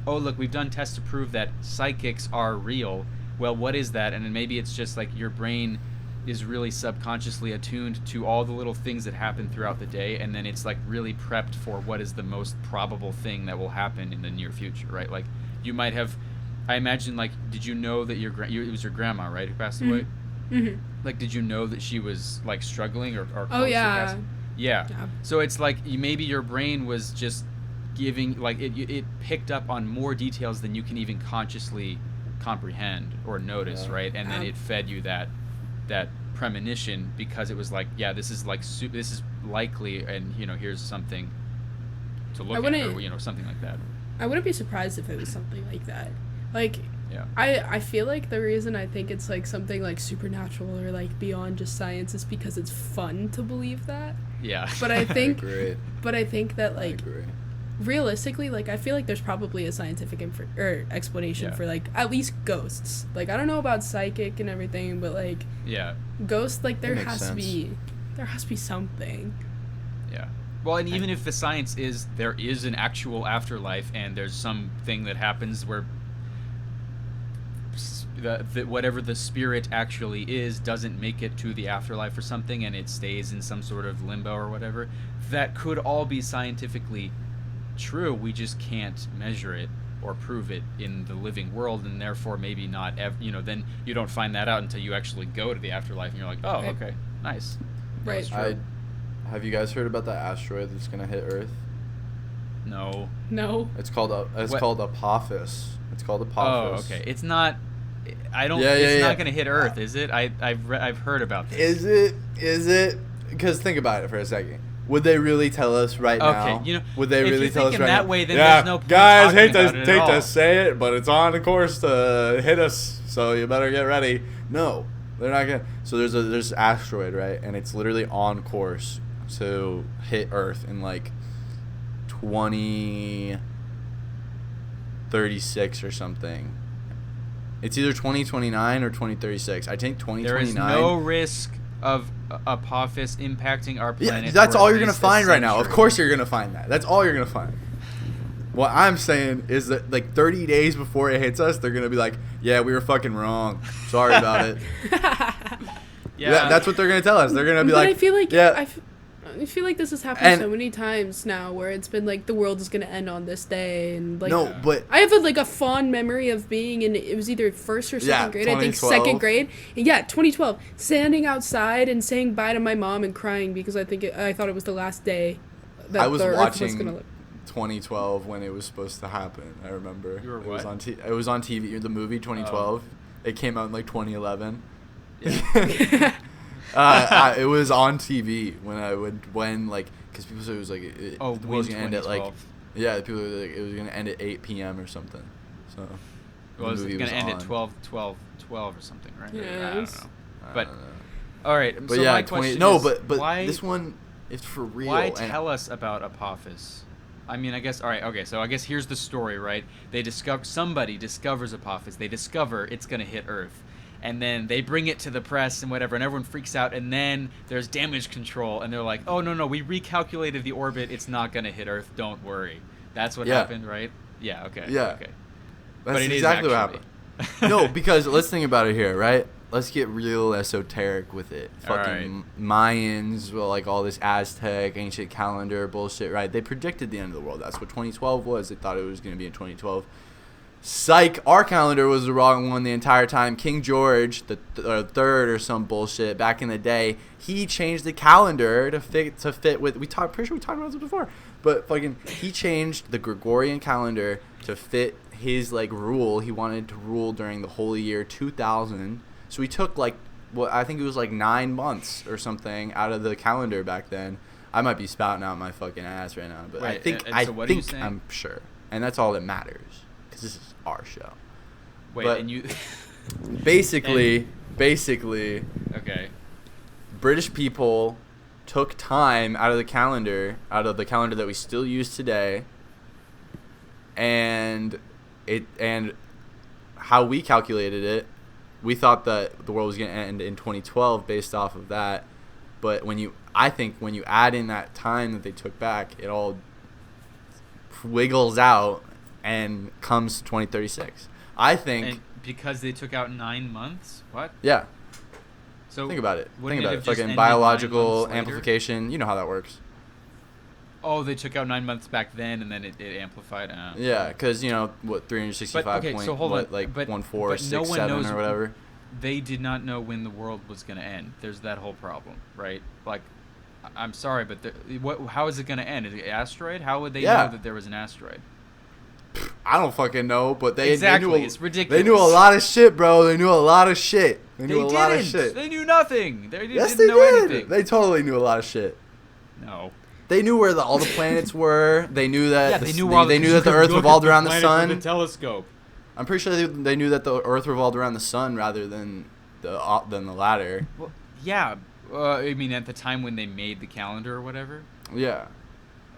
Oh, look, we've done tests to prove that psychics are real. Well, what is that? And then maybe it's just like your brain is really subconsciously attuned to all the little things that happen throughout the day, and then it's like really prepped for what is the most probable thing that will happen in the near future, right? Like you might have, I imagine, like, did you know that it was your grandma, right, who passed away? Mhm. Like, did you know that she was like struggling or Oh close to yeah. passing? Yeah. Yeah. So it's like maybe your brain was just giving, like, it picked up on more details than you can even consciously comprehend or notice, Yeah. right? And then it fed you that premonition, because it was like, yeah, this is like this is likely, and here's something to look at, or something like that. I wouldn't be surprised if it was something like that. Like Yeah. I feel like the reason I think it's like something like supernatural or like beyond just science is because it's fun to believe that. Yeah. But I think Great. that I like agree. realistically, like I feel like there's probably a scientific explanation Yeah. for like at least ghosts. Like I don't know about psychic and everything, but like Yeah. ghosts, like there makes has to sense. be something. Yeah. Well, and even if the science is there is an actual afterlife and there's something that happens where the whatever the spirit actually is doesn't make it to the afterlife or something, and it stays in some sort of limbo or whatever, that could all be scientifically true. We just can't measure it or prove it in the living world, and therefore maybe not then you don't find that out until you actually go to the afterlife and you're like, oh, Right. okay, nice. That Right. was true. Have you guys heard about that asteroid that's gonna hit Earth? No. No. It's called What? called Apophis. It's called Oh, Apophis. okay. It's not. I don't. Yeah, it's yeah, not yeah. gonna hit Earth, is it? I've heard about this. Is it? Because think about it for a second. Would they really tell us right now? Okay, would they if really you're tell us thinking right that now? way, then yeah, there's no point guys, talking hate about it at to all. say it, but it's on course to hit us. So you better get ready. No, they're not gonna. So there's this asteroid, right, and it's literally on course to hit Earth in like 2036 or something. It's either 2029 or 2036. I think 2029. There is no risk of Apophis impacting our planet. Yeah, that's for all at you're gonna least a find right now. Of century. course you're gonna find that. That's all you're gonna find. What I'm saying is that like 30 days before it hits us, they're gonna be like, "Yeah, we were fucking wrong. Sorry about it." Yeah, that's what they're gonna tell us. They're gonna be but like, I feel like yeah. I feel like this has happened so many times now, where it's been like the world is gonna end on this day, and like No, but I have a fond memory of being in, it was either first or second grade, I think 2012. second grade, and 2012, standing outside and saying bye to my mom and crying because I thought it was the last day that I was the Earth watching was gonna live. 2012 when it was supposed to happen. I remember. You were It was what? it was on TV. The movie 2012. It came out in like 2011. Yeah. It was on TV because people said it was like the world was gonna end at like 2012. people were like it was gonna end at 8 p.m. or something. So Well, it was movie going to end on. at 12 or something, right? Yeah, I it don't was- know. I But don't know. all right. But so yeah, my 20. question No, is, but why, this one is for real. Why and- tell us about Apophis? I mean, I guess. All right. Okay. So I guess here's the story, right? Somebody discovers Apophis. They discover it's going to hit Earth, and then they bring it to the press and whatever, and everyone freaks out. And then there's damage control, and they're like, "Oh no, we recalculated the orbit. It's not going to hit Earth. Don't worry." That's what happened, right? Yeah. Okay. Yeah. Okay. That's But it is exactly what actually. happened. No, because let's think about it here, right? Let's get real esoteric with it. Fucking Mayans, well, like all this Aztec, ancient calendar bullshit, right? They predicted the end of the world. That's what 2012 was. They thought it was going to be in 2012. Psych, our calendar was the wrong one the entire time. King George, the third or some bullshit back in the day, he changed the calendar to fit with. Pretty sure we talked about this before, but fucking he changed the Gregorian calendar to fit his like rule. He wanted to rule during the holy year 2000. So he took I think it was like 9 months or something out of the calendar back then. I might be spouting out my fucking ass right now, but Wait, so what are you saying? I'm sure, and that's all that matters because this is our show. Wait, But- and you? Basically, Okay. British people took time out of the calendar that we still use today, and how we calculated it, we thought that the world was going to end in 2012 based off of that. But when you add in that time that they took back, it all wiggles out and comes to 2036. I think. And because they took out 9 months. What? Yeah. So Think about it. wouldn't Think about have it. just Fucking ended 9 biological months later? amplification. You know how that works. Oh, they took out 9 months back then, and then it amplified. Yeah, because, 365 But, okay, point, so hold on. like But- 1467 but no one knows or whatever. They did not know when the world was going to end. There's that whole problem, right? Like, I'm sorry, but how is it going to end? Is it an asteroid? How would they Yeah. know that there was an asteroid? I don't fucking know, but they Exactly, knew it's ridiculous. They knew a lot of shit, bro. They knew a lot of shit. They knew a lot of shit. They knew nothing. They Yes, didn't they know did. anything. They totally knew a lot of shit. No. They knew where all the planets were. They knew that. Yeah, the, they s- knew all they knew that the Earth revolved around the sun. telescope. I'm pretty sure they knew that the Earth revolved around the sun rather than the latter. Well, yeah. I mean, at the time when they made the calendar or whatever. Yeah.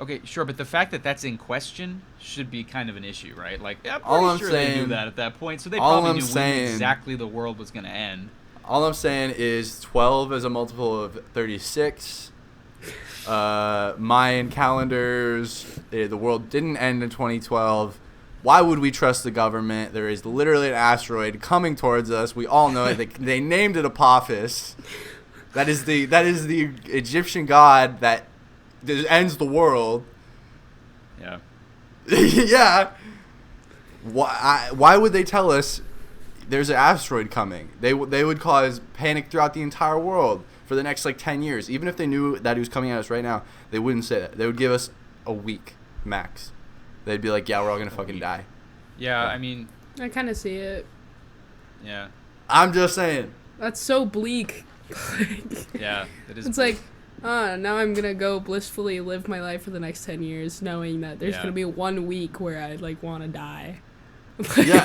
Okay, sure, but the fact that that's in question should be kind of an issue, right? Like, yeah, I'm All pretty I'm sure they knew saying- that at that point, so they all probably I'm knew when saying- exactly the world was going to end. All I'm saying is 12 is a multiple of 36. Mayan calendars, the world didn't end in 2012. Why would we trust the government? There is literally an asteroid coming towards us. We all know it. They named it Apophis. That is the Egyptian god that ends the world. Yeah. Yeah. Why would they tell us there's an asteroid coming? They would cause panic throughout the entire world for the next 10 years. Even if they knew that he was coming at us right now, they wouldn't say that. They would give us a week max. They'd be like, yeah, we're all gonna fucking die. Yeah, Yeah. I mean, I kind of see it. yeah. I'm just saying. That's so bleak. Yeah, it is. It's like, now I'm gonna go blissfully live my life for the next 10 years, knowing that there's Yeah. gonna be 1 week where I want to die. Yeah,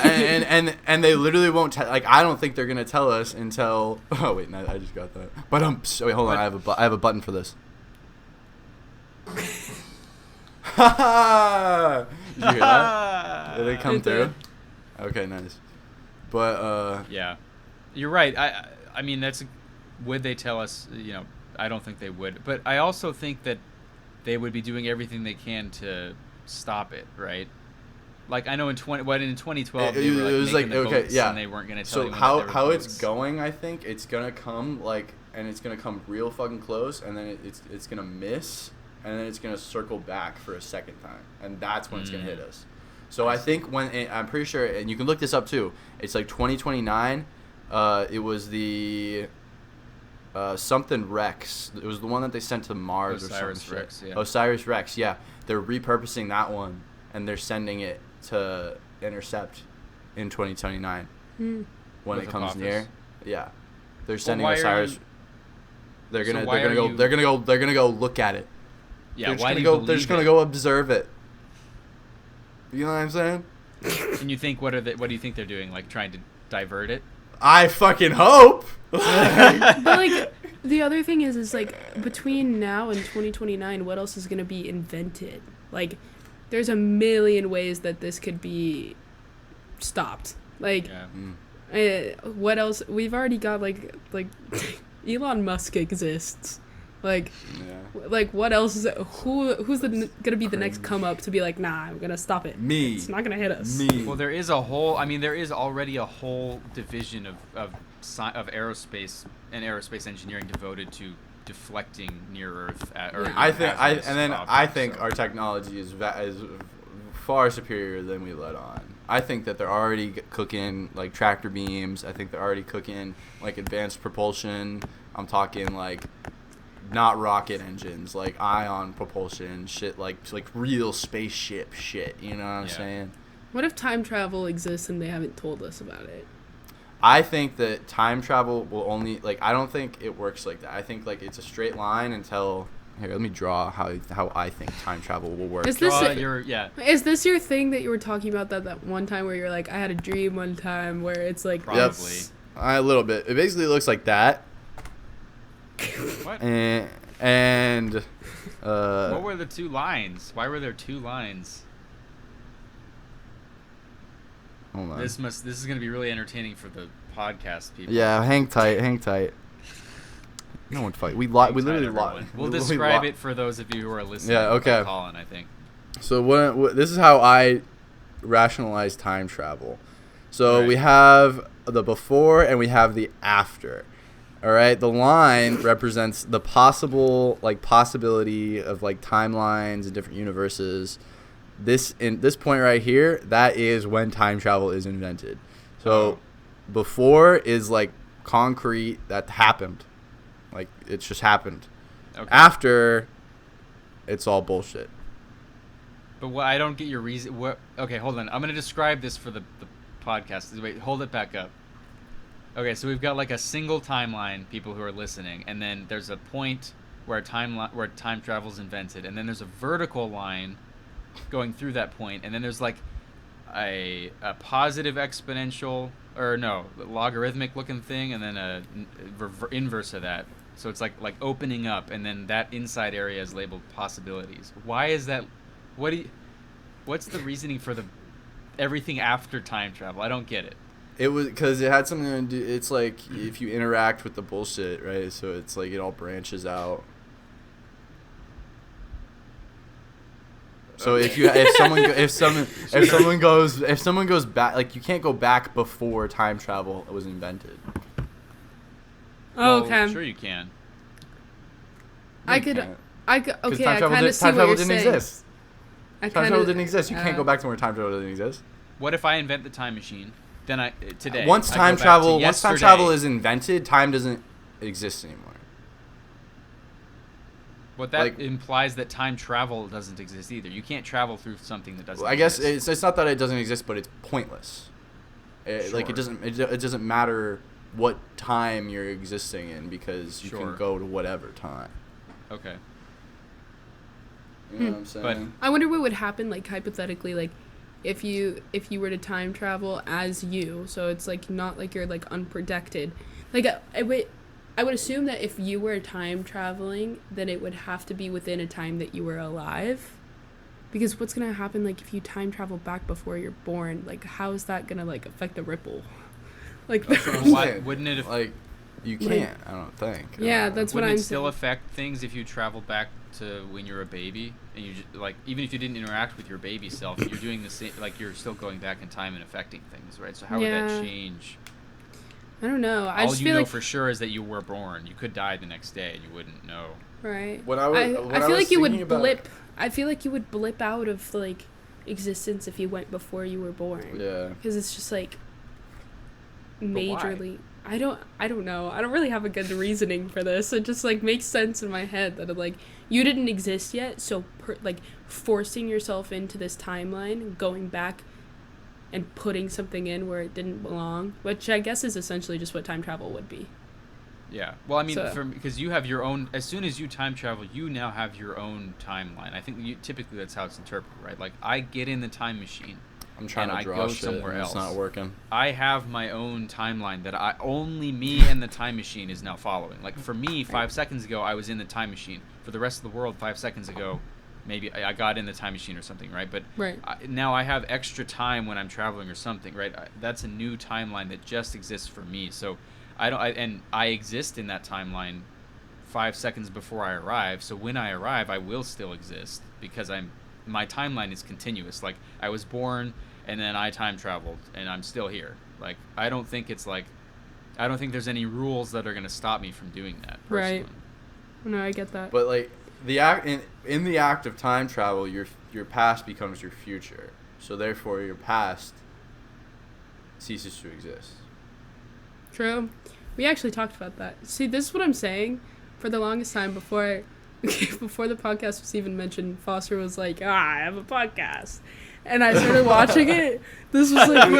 and they literally won't I don't think they're gonna tell us until. Oh wait, no, I just got that. But wait, hold on. I have a button for this. Did you hear that? Did it come It through? did. Okay, nice. But Yeah, you're right. I mean, would they tell us? I don't think they would. But I also think that they would be doing everything they can to stop it, right? Like I know in 2012 they were like it was making like the okay, boats yeah. and they weren't gonna tell So anyone how that they were how it's boats. going, I think it's gonna come like, and it's gonna come real fucking close, and then it's gonna miss, and then it's gonna circle back for a second time, and that's when it's gonna hit us. So I think I'm pretty sure, and you can look this up too. It's like 2029. It was the something Rex. It was the one that they sent to Mars Osiris or something. Rex, yeah. Osiris Rex, yeah. They're repurposing that one, and they're sending it to intercept in 2029 when With it comes Apophis. near. Yeah, they're sending why are Osiris. you- They're So gonna why they're gonna are go you- they're gonna go look at it. Yeah, They're just why gonna do you go. They're just gonna believe go observe it. You know what I'm saying? it? And you think what do you think they're doing? Like trying to divert it? I fucking hope. But like the other thing is like between now and 2029, what else is gonna be invented? Like, there's a million ways that this could be stopped. Like, Yeah. what else? We've already got like Elon Musk exists. Like, like what else is it? Who's gonna be the next come up to be like, nah, I'm gonna stop it. Me. It's not gonna hit us. Me. Well, there is already a whole division of aerospace and aerospace engineering devoted to deflecting near Earth. I think our technology is far superior than we let on. I think that they're already cooking like tractor beams. I think they're already cooking like advanced propulsion. I'm talking like not rocket engines, like ion propulsion shit, like real spaceship shit. You know what I'm saying? What if time travel exists and they haven't told us about it? I think that time travel will only I don't think it works like that. I think like it's a straight line until here. Let me draw how I think time travel will work. Is this Is this your thing that you were talking about that one time where you're like, I had a dream one time where it's like probably a little bit. It basically looks like that. What? And what were the two lines? Why were there two lines? Hold on. This is gonna be really entertaining for the podcast people. Yeah, hang tight. No one fight. We literally lie. We'll describe it for those of you who are listening. Yeah, okay. Colin, I think. So what this is how I rationalize time travel. So Right. we have the before and we have the after. All right, the line represents the possibility of like timelines and different universes. This point right here, that is when time travel is invented. So before is like concrete that happened, like it's just happened. Okay. After, it's all bullshit. But what I don't get your reason. Okay, hold on. I'm gonna describe this for the podcast. Wait, hold it back up. Okay, so we've got like a single timeline, people who are listening, and then there's a point where time travel is invented, and then there's a vertical line going through that point, and then there's like a positive exponential logarithmic looking thing, and then a inverse of that. So it's like opening up, and then that inside area is labeled possibilities. Why is that? What's the reasoning for everything after time travel? I don't get it. It was because it had something to do. It's like if you interact with the bullshit, right? So it's like it all branches out. So if someone goes back, like you can't go back before time travel was invented. Oh, Well, okay. Sure, you can. I could. Okay, I kind of see time what travel you're didn't saying. exist. Time travel didn't exist. You can't go uh, back to where time travel didn't exist. What if I invent the time machine? Then today. Once I time go back to travel yesterday. is invented, time doesn't exist anymore. What that like- implies that time travel doesn't exist either. You can't travel through something that doesn't. I guess exist. it's not that it doesn't exist, but it's pointless. Like Sure. it doesn't matter what time you're existing in because you Sure. can go to whatever time. Okay. You know what I'm saying? I wonder what would happen, like hypothetically, like if you were to time travel as you, so it's like not like you're like unprotected. Like I would assume that if you were time traveling, then it would have to be within a time that you were alive. Because what's gonna happen like if you time travel back before you're born? Like how is that gonna like affect the ripple? Like That's what I'm Why saying. wouldn't it? Like You can't. I don't think. Yeah, that's what I'm saying. Would it still affect things if you travel back to when you're a baby and you like even if you didn't interact with your baby self, you're doing the same. Like you're still going back in time and affecting things, right? So how would that change? I don't know. All you know for sure is that you were born. You could die the next day and you wouldn't know. Right. I feel like you would blip. I feel like you would blip out of like existence if you went before you were born. Yeah. Because it's just like majorly. I don't know. I don't really have a good reasoning for this. It just like makes sense in my head that like you didn't exist yet, so like forcing yourself into this timeline, going back and putting something in where it didn't belong, which I guess is essentially just what time travel would be. Yeah. Well, I mean, because you have your own. As soon as you time travel, you now have your own timeline. I think typically that's how it's interpreted, right? Like I get in the time machine. I'm trying to draw shit somewhere else. It's not working. I have my own timeline that only me and the time machine is now following. Like for me, 5 seconds ago, I was in the time machine. For the rest of the world, 5 seconds ago, maybe I got in the time machine or something, right? But now I have extra time when I'm traveling or something, right? That's a new timeline that just exists for me. So I exist in that timeline 5 seconds before I arrive. So when I arrive, I will still exist because my timeline is continuous. Like I was born and then I time traveled and I'm still here. Like I don't think there's any rules that are going to stop me from doing that personally. Right. No, I get that. But like the act in the act of time travel, your past becomes your future. So therefore your past ceases to exist. True. We actually talked about that. See, this is what I'm saying. For the longest time before the podcast was even mentioned, Foster was like, I have a podcast. And I started watching it. This was like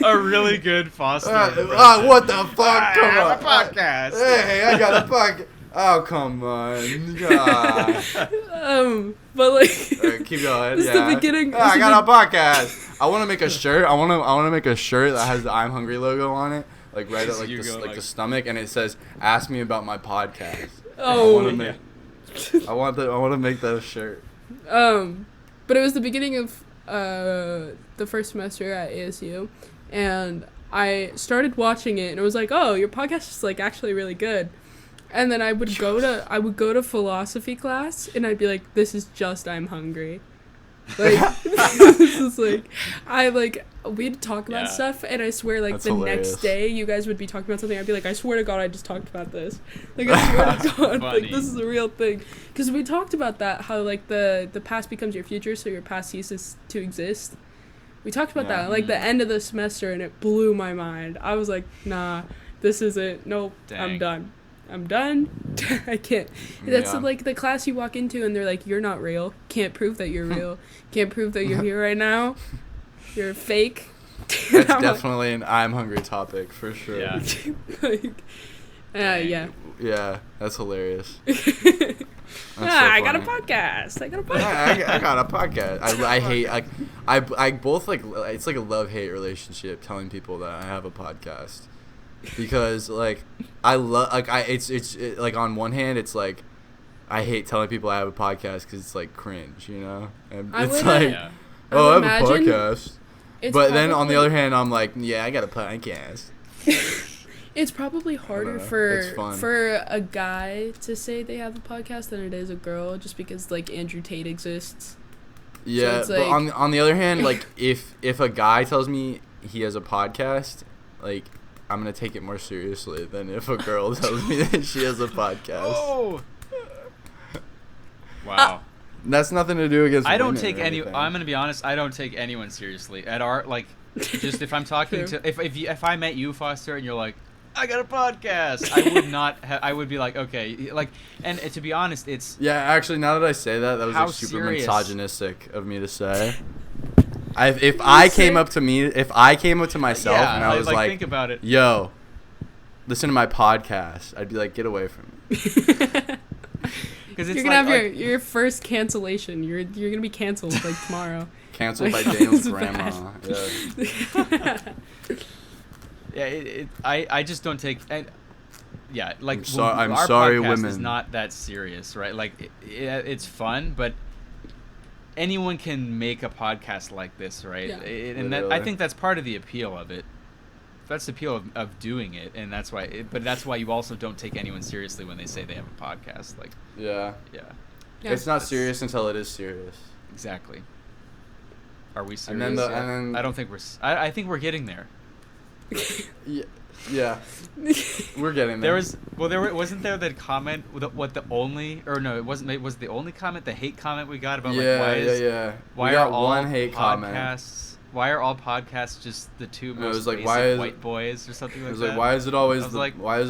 a really good Foster. What the fuck? Come on. I have a podcast. Hey, I got a podcast. Oh, come on. But like keep going. This is the beginning. I got a podcast. I want to make a shirt. I want to make a shirt that has the I'm Hungry logo on it. Like right at like the stomach, and it says, "Ask me about my podcast." Oh, I want to make that a shirt. But it was the beginning of the first semester at ASU, and I started watching it, and it was like, "Oh, your podcast is like actually really good." And then I would go to philosophy class, and I'd be like, "This is just I'm hungry." Like this is like we'd talk about stuff, and I swear like that's the hilarious. Next day you guys would be talking about something, I'd be like, I swear to God I just talked about this, like I swear to God like this is a real thing, because we talked about that, how like the past becomes your future, so your past ceases to exist. We talked about that at like the end of the semester, and it blew my mind. I was like, nah, this isn't, nope. Dang. I'm done. I can't. That's like the class you walk into and they're like, you're not real. Can't prove that you're real. Can't prove that you're here right now. You're fake. That's definitely an I'm Hungry topic for sure. Yeah. Yeah. Yeah, that's hilarious. I got a podcast. I got a podcast. I hate I both like, it's like a love-hate relationship telling people that I have a podcast. Because like I love like it's like on one hand it's like I hate telling people I have a podcast because it's like cringe, you know, and it's like I have a podcast, but then on the other hand I'm like, yeah, I got a podcast. It's probably harder for a guy to say they have a podcast than it is a girl, just because like Andrew Tate exists. Yeah, so but like, on the other hand, like if a guy tells me he has a podcast, like I'm going to take it more seriously than if a girl tells me that she has a podcast. Oh! Wow. That's nothing to do against I don't take I'm going to be honest, I don't take anyone seriously. At our, like, just if I'm talking to, if I met you, Foster, and you're like, I got a podcast, I would not, I would be like, okay, like, and to be honest, it's. Yeah, actually, now that I say that, that was like super misogynistic of me to say. If I came up to myself and I was like, think about it. Yo, listen to my podcast, I'd be like, get away from me. Because you're gonna have your first cancellation. You're gonna be canceled like tomorrow. Canceled by Daniel's grandma. Yeah. I just don't take. Yeah, like I'm our sorry, podcast women. Is not that serious, right? Like it's fun, but. Anyone can make a podcast like this, right? Yeah. And I think that's part of the appeal of it. that's the appeal of doing it, and that's why. But that's why you also don't take anyone seriously when they say they have a podcast. Like, Yeah. yeah, It's not serious until it is serious. exactly. Are we serious? And then yet? and then I don't think we're. I think we're getting there. yeah. We're getting there. Wasn't there that comment what the only or no, it wasn't, it was the only comment, the hate comment we got about Yeah, why we are got all one hate comment. why are all podcasts just the two It most was like, basic why is- white boys or something It like was that? like, why is it always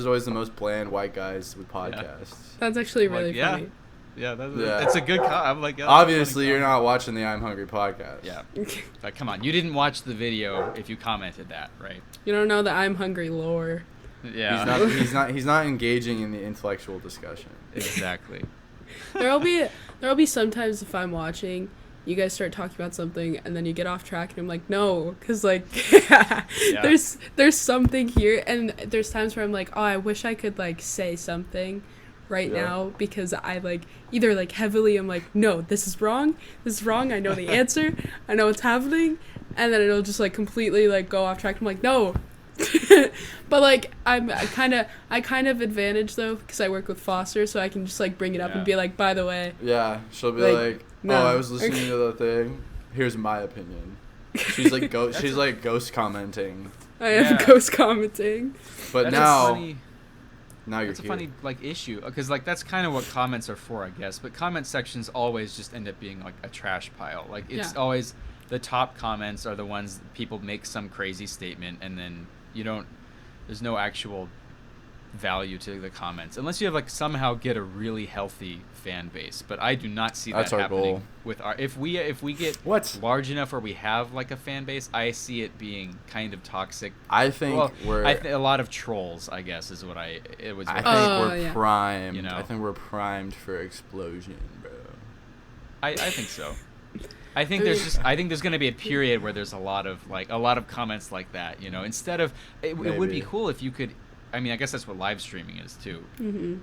I was the most bland white guys with podcasts? That's actually I'm like, really yeah. funny. Yeah, Yeah. it's a good I'm like, yeah, that's a Obviously, funny you're comment. not watching the I'm Hungry podcast. Yeah. Like, come on, you didn't watch the video if you commented that, right? You don't know the I'm hungry lore. Yeah. He's not engaging in the intellectual discussion. Exactly. There'll be sometimes if I'm watching, you guys start talking about something and then you get off track and I'm like, no, because like there's something here, and there's times where I'm like, oh, I wish I could like say something right now, because I like either like heavily I'm like, no, this is wrong, I know the answer, I know what's happening, and then it'll just like completely like go off track. I'm like, no. But like I kind of advantage though, because I work with Foster, so I can just like bring it up and be like, by the way, Yeah, she'll be like, no. oh, I was listening to the thing. Here's my opinion. She's like ghost commenting. I am ghost commenting. But That's now, funny. now you're That's a here. funny like issue, because like that's kind of what comments are for, I guess. But comment sections always just end up being like a trash pile. Like it's always the top comments are the ones that people make some crazy statement, and then there's no actual value to the comments unless you have like somehow get a really healthy fan base. But I do not see That's that our happening goal. with our if we get What? large enough where we have like a fan base. I see it being kind of toxic. I think a lot of trolls, I guess, is what I think what we're primed. You know? I think we're primed for explosion, bro. I think so. I think there's going to be a period where there's a lot of comments like that, instead of it would be cool if you could. I mean, I guess that's what live streaming is too. Mm-hmm.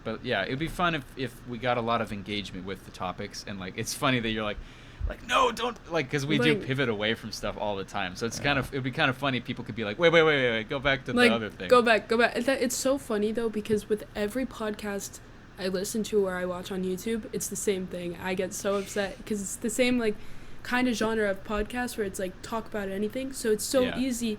But yeah, it'd be fun if we got a lot of engagement with the topics, and like it's funny that you're like no, don't, like, because we do pivot away from stuff all the time. So it's it'd be kind of funny. People could be like, wait, go back to the other thing. Go back. It's so funny though, because with every podcast I listen to or I watch on YouTube, it's the same thing. I get so upset because it's the same like kind of genre of podcast where it's like talk about anything. So it's so easy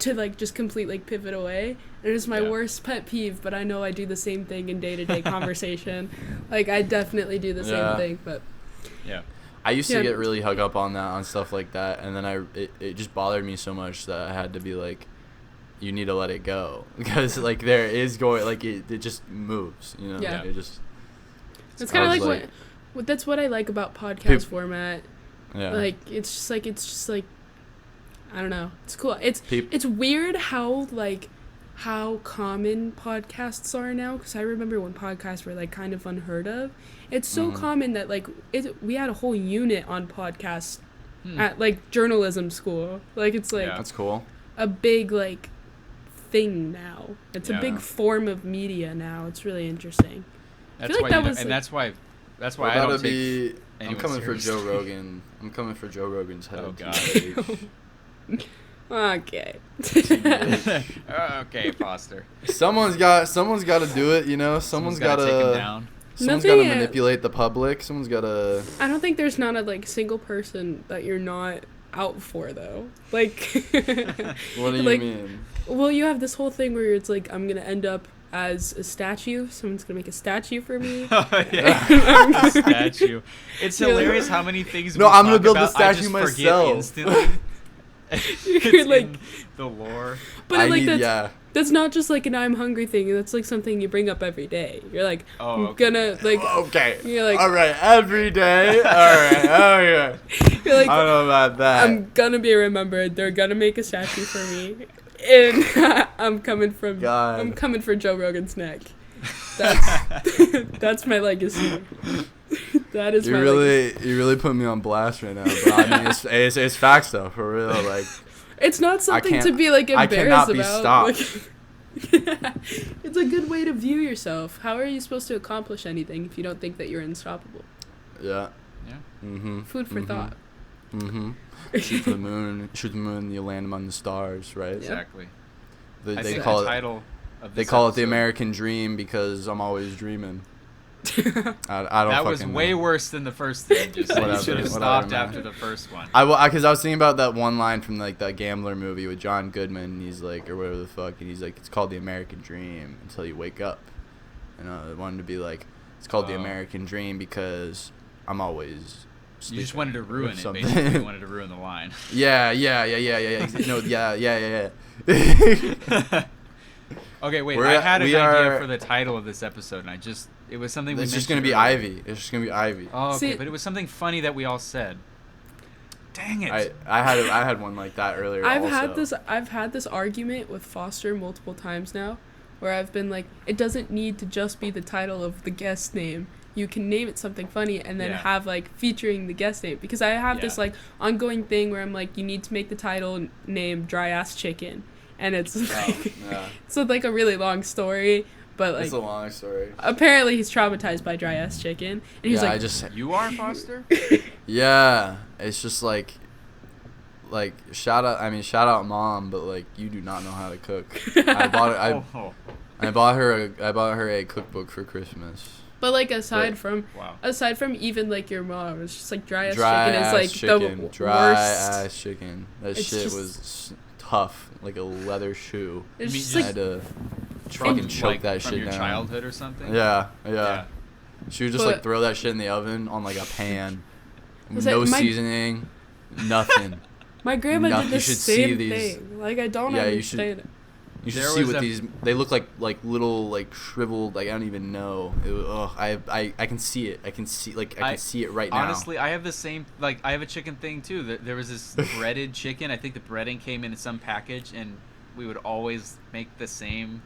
to like just completely like pivot away, and it's my worst pet peeve. But I know I do the same thing in day-to-day conversation. Like I definitely do the same thing. But I used to get really hung up on that, on stuff like that, and then it just bothered me so much that I had to be like, you need to let it go, because like there is going like it just moves, it just. It's kind of like what that's what I like about podcast format. Yeah. Like it's just like I don't know. It's cool. It's weird how common podcasts are now, because I remember when podcasts were like kind of unheard of. It's so common that like we had a whole unit on podcasts at like journalism school. Like it's like that's cool. A big like thing now. It's a big form of media now. It's really interesting. That's I feel like why that was and like, that's why I don't take I'm coming seriously. for Joe Rogan. I'm coming for Joe Rogan's head. Oh, God. TBH. Okay. Okay, Foster. Someone's got to do it, Someone's got take him to. down. Someone's got to manipulate the public. Someone's got to. I don't think there's not a like single person that you're not out for though. Like. What do you mean? Well, you have this whole thing where it's like, I'm gonna end up as a statue. Someone's gonna make a statue for me. Oh, yeah. A statue. It's hilarious how many things. No, we I'm gonna talk build about, the statue I just myself. forget instantly. You're It's like in the lore. But that's not just like an I'm hungry thing. That's like something you bring up every day. You're like, I'm gonna like. Okay. You're like, all right, every day. All right. Okay. You're like, I don't know about that. I'm gonna be remembered. They're gonna make a statue for me, and I'm coming from. God. I'm coming for Joe Rogan's neck. That's my legacy. That is my legacy. You really put me on blast right now. But I mean, it's facts though, for real. Like. It's not something to be like embarrassed I cannot be about. stopped. It's a good way to view yourself. How are you supposed to accomplish anything if you don't think that you're unstoppable? Yeah. Yeah. Mm-hmm. Food for thought. Mm-hmm. Shoot for the moon. Shoot the moon. You land among the stars. Right. Exactly. They I think call the it. title of They this call it the episode- American Dream because I'm always dreaming. I don't. That was fucking way know. worse than the first thing. Just you Whatever, should have whatever, stopped man. after the first one. Because I was thinking about that one line from like that Gambler movie with John Goodman. And he's like, or whatever the fuck, and he's like, it's called the American Dream until you wake up. And I wanted to be like, it's called the Oh. American Dream because I'm always. You just sleeping wanted to or ruin it, something. basically. You wanted to ruin the line. Yeah. No, yeah. Okay, wait. We're I at- had an we idea are- for the title of this episode, and it was something we It's just mentioned gonna be earlier. Ivy. It's just gonna be Ivy. Oh, okay, See- but it was something funny that we all said. Dang it. I had one like that earlier. I've also. had this argument with Foster multiple times now, where I've been like, it doesn't need to just be the title of the guest name. You can name it something funny and then Yeah. have like featuring the guest name, because I have this Yeah. like ongoing thing where I'm like, you need to make the title name Dry Ass Chicken, and it's like, Yeah. it's like a really long story, but like It's a long story. apparently he's traumatized by Dry Ass Chicken, and he's Yeah, like, I just You are, Foster? yeah. It's just like shout out mom, but like you do not know how to cook. I bought her a cookbook for Christmas. but like aside But- from Wow. even like your mom, it's just like Dry Ass Dry Chicken is ass like chicken. the Dry worst. ass chicken. That It's shit just- was tough, like a leather shoe. It's mean just I like had to From, fucking choke like, that from shit your down. childhood or something? Yeah. She would just like But- throw that shit in the oven on like a pan. Was No that my- seasoning, nothing. my grandma No, did you the should see same these- thing. Like I don't Yeah, you should- understand it. You should There see was what a- these. They look like little like shriveled. Like I don't even know. I can see it. I can see it right now. Honestly, I have the same, like, I have a chicken thing, too. There was this breaded chicken. I think the breading came in some package, and we would always make the same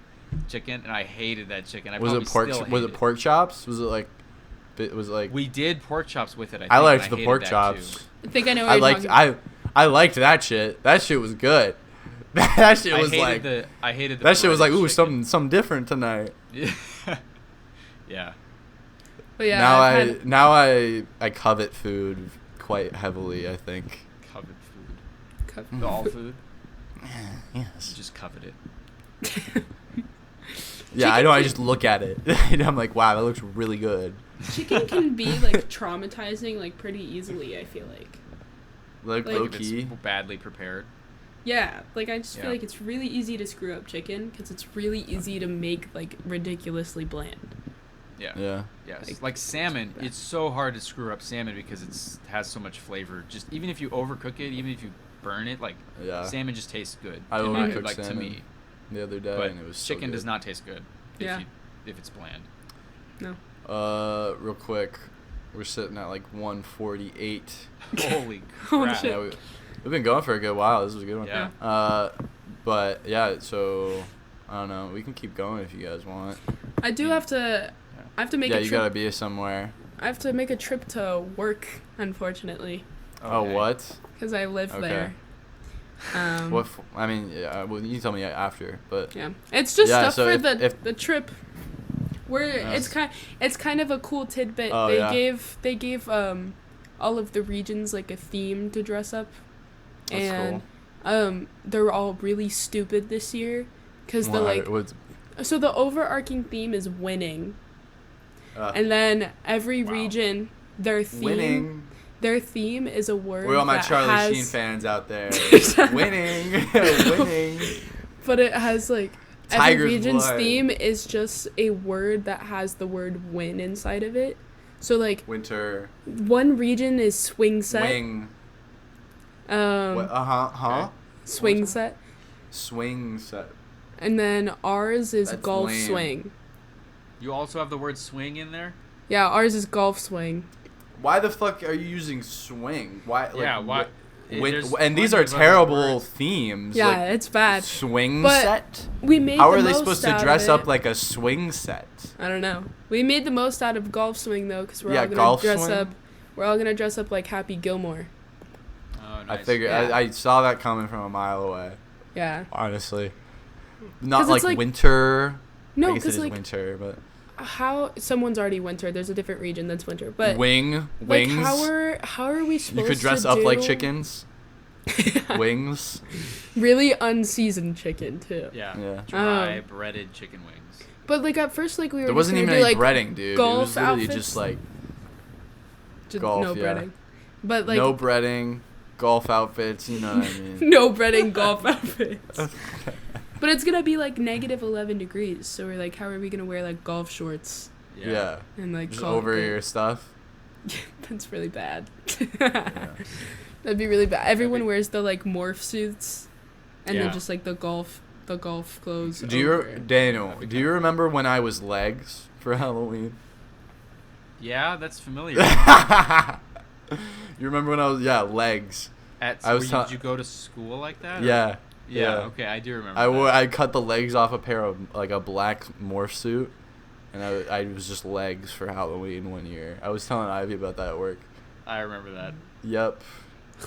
chicken, and I hated that chicken. Was it pork? Was it pork chops? Was it like? It was like. We did pork chops with it, I think. I and liked the hated pork that, chops. too. I think I know what I you're liked. talking about. I liked that shit. That shit was good. That shit was like. I hated the That shit was like, breaded ooh, chicken. something different tonight. Yeah. But yeah, now I've now had I covet food quite heavily. I think. Covered food. co- The all food. You Yes. just covet it. Yeah, I know. I just look at it and I'm like, wow, that looks really good. chicken can be like traumatizing like pretty easily, I feel like. Like Like, low If it's key. badly prepared. Yeah, like I just feel Yeah. like it's really easy to screw up chicken because it's really easy to make like ridiculously bland. Yeah. Yeah. Yes. Like salmon, it's so hard to screw up salmon because it has so much flavor. Just even if you overcook it, even if you burn it, like Yeah. salmon just tastes good. I in my- overcooked like to salmon me. the other day, But and it was so chicken does good. not taste good Yeah. if it's bland. No. Real quick, we're sitting at like 148. Holy Holy crap. shit. Yeah, we've been going for a good while. This was a good one. Yeah. But yeah, so I don't know. We can keep going if you guys want. I do have to. I have to make Yeah, a you trip. gotta be somewhere. I have to make a trip to work, unfortunately, Oh, Okay. what? because I live Okay. there. I mean, yeah. Well, you can tell me after, but Yeah, it's just Yeah, stuff so for if- the trip. Where Yes. it's kind of a cool tidbit. Oh, they yeah. gave all of the regions like a theme to dress up, That's and they're all really stupid this year, because the Why? like What's- so the overarching theme is winning, and then every Wow. region their theme winning. their theme is a word We're all my that Charlie has, Sheen fans out there. Winning, winning. but it has like Tiger's every region's blood. theme is just a word that has the word win inside of it. So like Winter. one region is swing set, Wing. um, Huh? swing What was set, Swing set. and then ours is That's golf lame. swing. You also have the word swing in there? Yeah, ours is golf swing. Why the fuck are you using swing? Why? Like, Yeah, why- There's and these plenty are of other terrible words. themes. Yeah, like, it's bad. swing But set. We made How the are they most supposed to out dress of up it. like a swing set? I don't know. We made the most out of golf swing though, because we're Yeah, all gonna golf dress swing? up. We're all gonna dress up like Happy Gilmore. Oh, I nice. figured Yeah. I saw that coming from a mile away. Yeah. Honestly, not 'Cause like, it's like- winter. I No, guess it because is like winter, but how someone's already winter. There's a different region that's winter, but wings. How are we supposed to You could dress up like chickens. Wings. Really unseasoned chicken too. Yeah. Dry breaded chicken wings. But like at first, like we were. There wasn't even any breading, dude. Golf it was literally outfits? just like golf. No breading. But like no breading, golf outfits. You know what I mean? No breading, golf outfits. But it's gonna be like -11 degrees, so we're like, how are we gonna wear like golf shorts? Yeah. And like just over your stuff. That's really bad. Yeah. That'd be really bad. Everyone wears the like morph suits, and then Yeah. just like the golf clothes. Daniel? Do you remember when I was legs for Halloween? Yeah, that's familiar. You remember when I was legs? Did you go to school like that? Yeah. Yeah. Okay, I do remember. I cut the legs off a pair of like a black morph suit, and I was just legs for Halloween one year. I was telling Ivy about that at work. I remember that. Yep.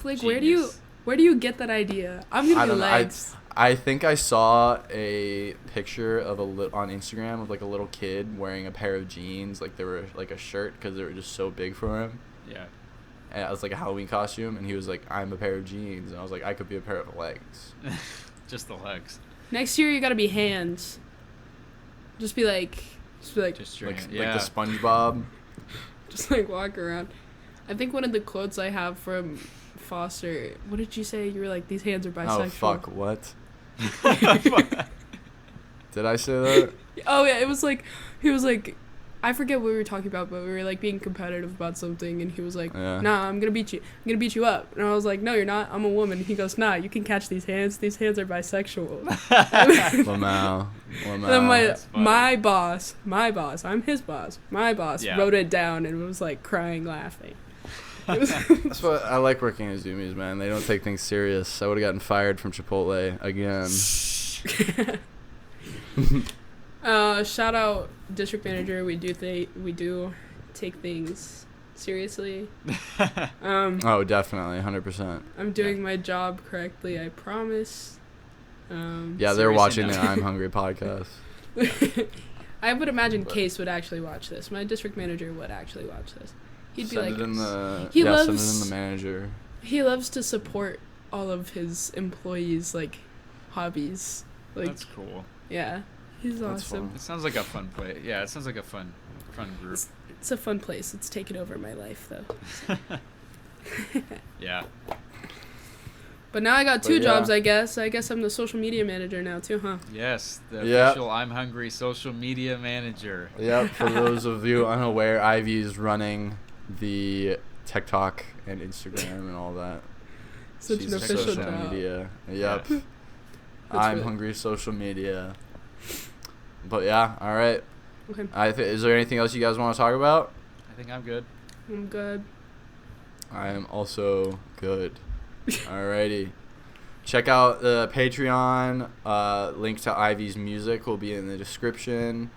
Like Genius. where do you get that idea? I'm gonna be legs. I think I saw a picture of on Instagram of like a little kid wearing a pair of jeans, like they were like a shirt because they were just so big for him. Yeah. And it was like a Halloween costume, and he was like, "I'm a pair of jeans," and I was like, "I could be a pair of legs." Just the legs. Next year you gotta be hands. Just be like, Just like the SpongeBob. just like walk around. I think one of the quotes I have from Foster. What did you say? You were like, these hands are bisexual. Oh fuck! What? Did I say that? Oh yeah, it was like he was like, I forget what we were talking about, but we were like being competitive about something, and he was like, "Nah, I'm gonna beat you. I'm gonna beat you up." And I was like, "No, you're not. I'm a woman." And he goes, "Nah, you can catch these hands. These hands are bisexual." Lamau. And then my boss, I'm his boss. My boss wrote it down and was like crying, laughing. That's what I like working at Zoomies, man. They don't take things serious. I would have gotten fired from Chipotle again. Shout out district manager. We do take things seriously. Oh, definitely, 100%. I'm doing my job correctly, I promise. They're watching the I'm Hungry podcast. I would imagine Case would actually watch this. My district manager would actually watch this. He'd be like, send it in the manager. He loves to support all of his employees' like hobbies. Like, that's cool. Yeah. He's That's awesome. fun. It sounds like a fun play. Yeah, it sounds like a fun group. It's a fun place. It's taken over my life, though. Yeah. But now I got two jobs, I guess. I guess I'm the social media manager now, too, huh? Yes, the official I'm Hungry social media manager. Yep, for those of you unaware, Ivy's running the TikTok and Instagram and all that. Such She's an official social job. media. Yep. Yeah. I'm really Hungry social media. But yeah, all right. Okay. Is there anything else you guys want to talk about? I think I'm good. I'm good. I am also good. Alrighty. Check out the Patreon. Link to Ivy's music will be in the description.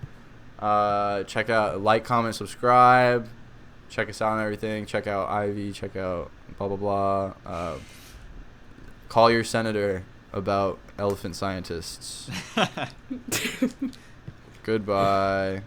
Check out, like, comment, subscribe. Check us out on everything. Check out Ivy. Check out blah, blah, blah. Call your senator about elephant scientists. Goodbye.